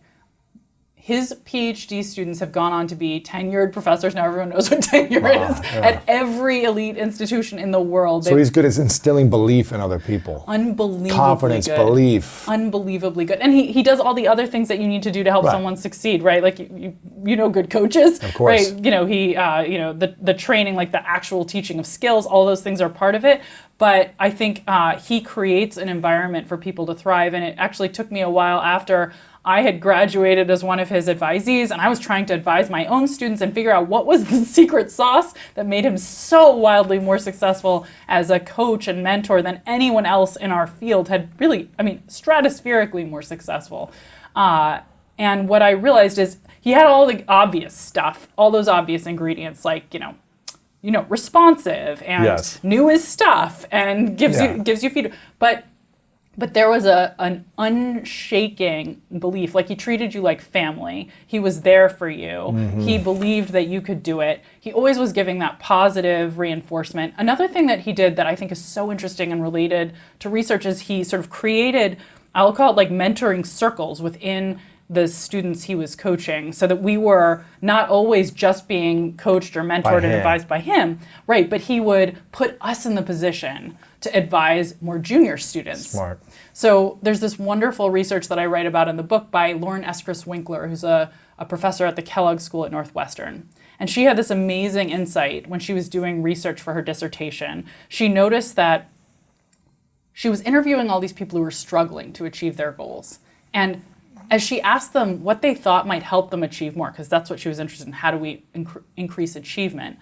His PhD students have gone on to be tenured professors. Now everyone knows what tenure is at every elite institution in the world. So he's good at instilling belief in other people. Unbelievably Confidence, good. belief. Unbelievably good. And he does all the other things that you need to do to help someone succeed, right? Like you know good coaches. Of course. Right? You know, the training, like the actual teaching of skills, all those things are part of it. But I think he creates an environment for people to thrive. And it actually took me a while after I had graduated as one of his advisees, and I was trying to advise my own students and figure out what was the secret sauce that made him so wildly more successful as a coach and mentor than anyone else in our field had really, stratospherically more successful. And what I realized is he had all the obvious stuff, all those obvious ingredients like, responsive and new his stuff and gives you feedback. But there was an unshaking belief, like he treated you like family. He was there for you. Mm-hmm. He believed that you could do it. He always was giving that positive reinforcement. Another thing that he did that I think is so interesting and related to research is he sort of created, I'll call it like mentoring circles within the students he was coaching, so that we were not always just being coached or mentored and advised by him, right? But he would put us in the position to advise more junior students. Smart. So there's this wonderful research that I write about in the book by Lauren Eskris Winkler, who's a professor at the Kellogg School at Northwestern. And she had this amazing insight when she was doing research for her dissertation. She noticed that she was interviewing all these people who were struggling to achieve their goals. And as she asked them what they thought might help them achieve more, because that's what she was interested in, how do we increase achievement,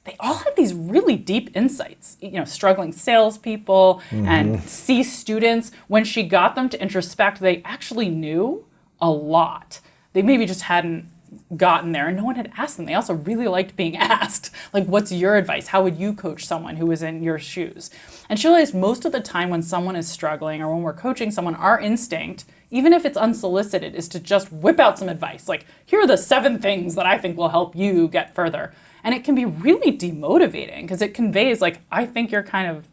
they all had these really deep insights. Struggling salespeople and C students, when she got them to introspect, they actually knew a lot. They maybe just hadn't gotten there and no one had asked them. They also really liked being asked, like, what's your advice? How would you coach someone who was in your shoes? And she realized most of the time when someone is struggling or when we're coaching someone, our instinct, even if it's unsolicited, is to just whip out some advice. Like, here are the 7 things that I think will help you get further. And it can be really demotivating because it conveys, like, I think you're kind of,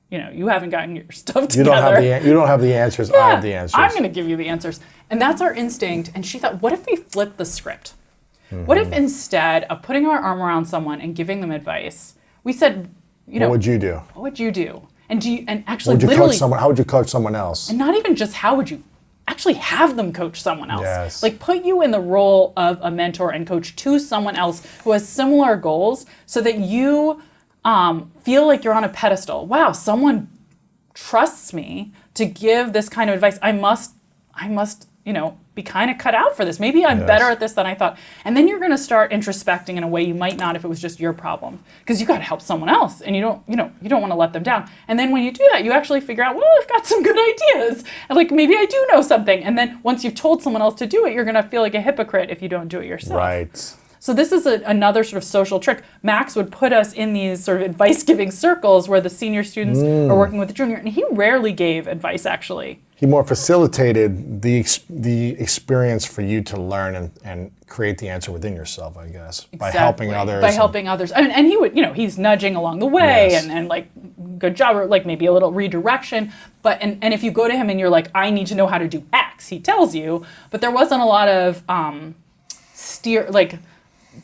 you haven't gotten your stuff together. You don't have the answers. Yeah, I have the answers. I'm going to give you the answers. And that's our instinct. And she thought, what if we flip the script? What if instead of putting our arm around someone and giving them advice, we said, what would you do? What would you do? And actually, Would you literally, coach someone? How would you coach someone else? and not even just how would you actually have them coach someone else. Yes. Like put you in the role of a mentor and coach to someone else who has similar goals so that you feel like you're on a pedestal. Wow, someone trusts me to give this kind of advice. I must, be kind of cut out for this. Maybe I'm better at this than I thought. And then you're going to start introspecting in a way you might not if it was just your problem, because you got to help someone else, and you don't want to let them down. And then when you do that, you actually figure out, well, I've got some good ideas, and like maybe I do know something. And then once you've told someone else to do it, you're going to feel like a hypocrite if you don't do it yourself. Right. So this is another sort of social trick. Max would put us in these sort of advice-giving circles where the senior students are working with the junior, and he rarely gave advice, actually. He more facilitated the experience for you to learn and create the answer within yourself, I guess, by helping others. By helping others. And he would, he's nudging along the way and like, good job, or like maybe a little redirection. But, and if you go to him and you're like, I need to know how to do X, he tells you, but there wasn't a lot of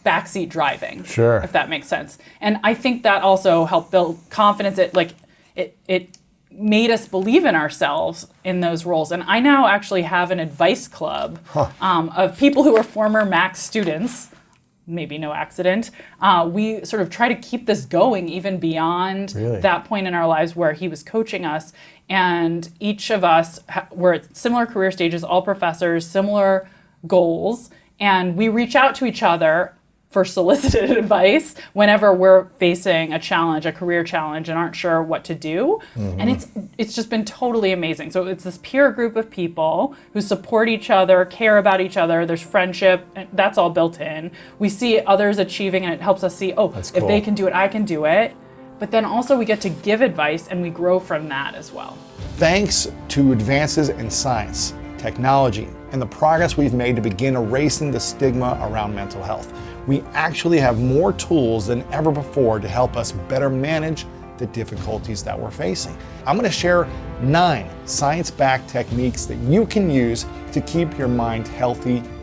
backseat driving, sure, if that makes sense. And I think that also helped build confidence. It made us believe in ourselves in those roles. And I now actually have an advice club of people who are former Max students. Maybe no accident. We sort of try to keep this going even beyond that point in our lives where he was coaching us. And each of us were at similar career stages, all professors, similar goals. And we reach out to each other for solicited advice whenever we're facing a challenge, a career challenge, and aren't sure what to do. And it's just been totally amazing. So it's this peer group of people who support each other, care about each other. There's friendship, and that's all built in. We see others achieving, and it helps us see, if they can do it, I can do it. But then also we get to give advice, and we grow from that as well. Thanks to advances in science, technology, and the progress we've made to begin erasing the stigma around mental health, we actually have more tools than ever before to help us better manage the difficulties that we're facing. I'm going to share 9 science-backed techniques that you can use to keep your mind healthy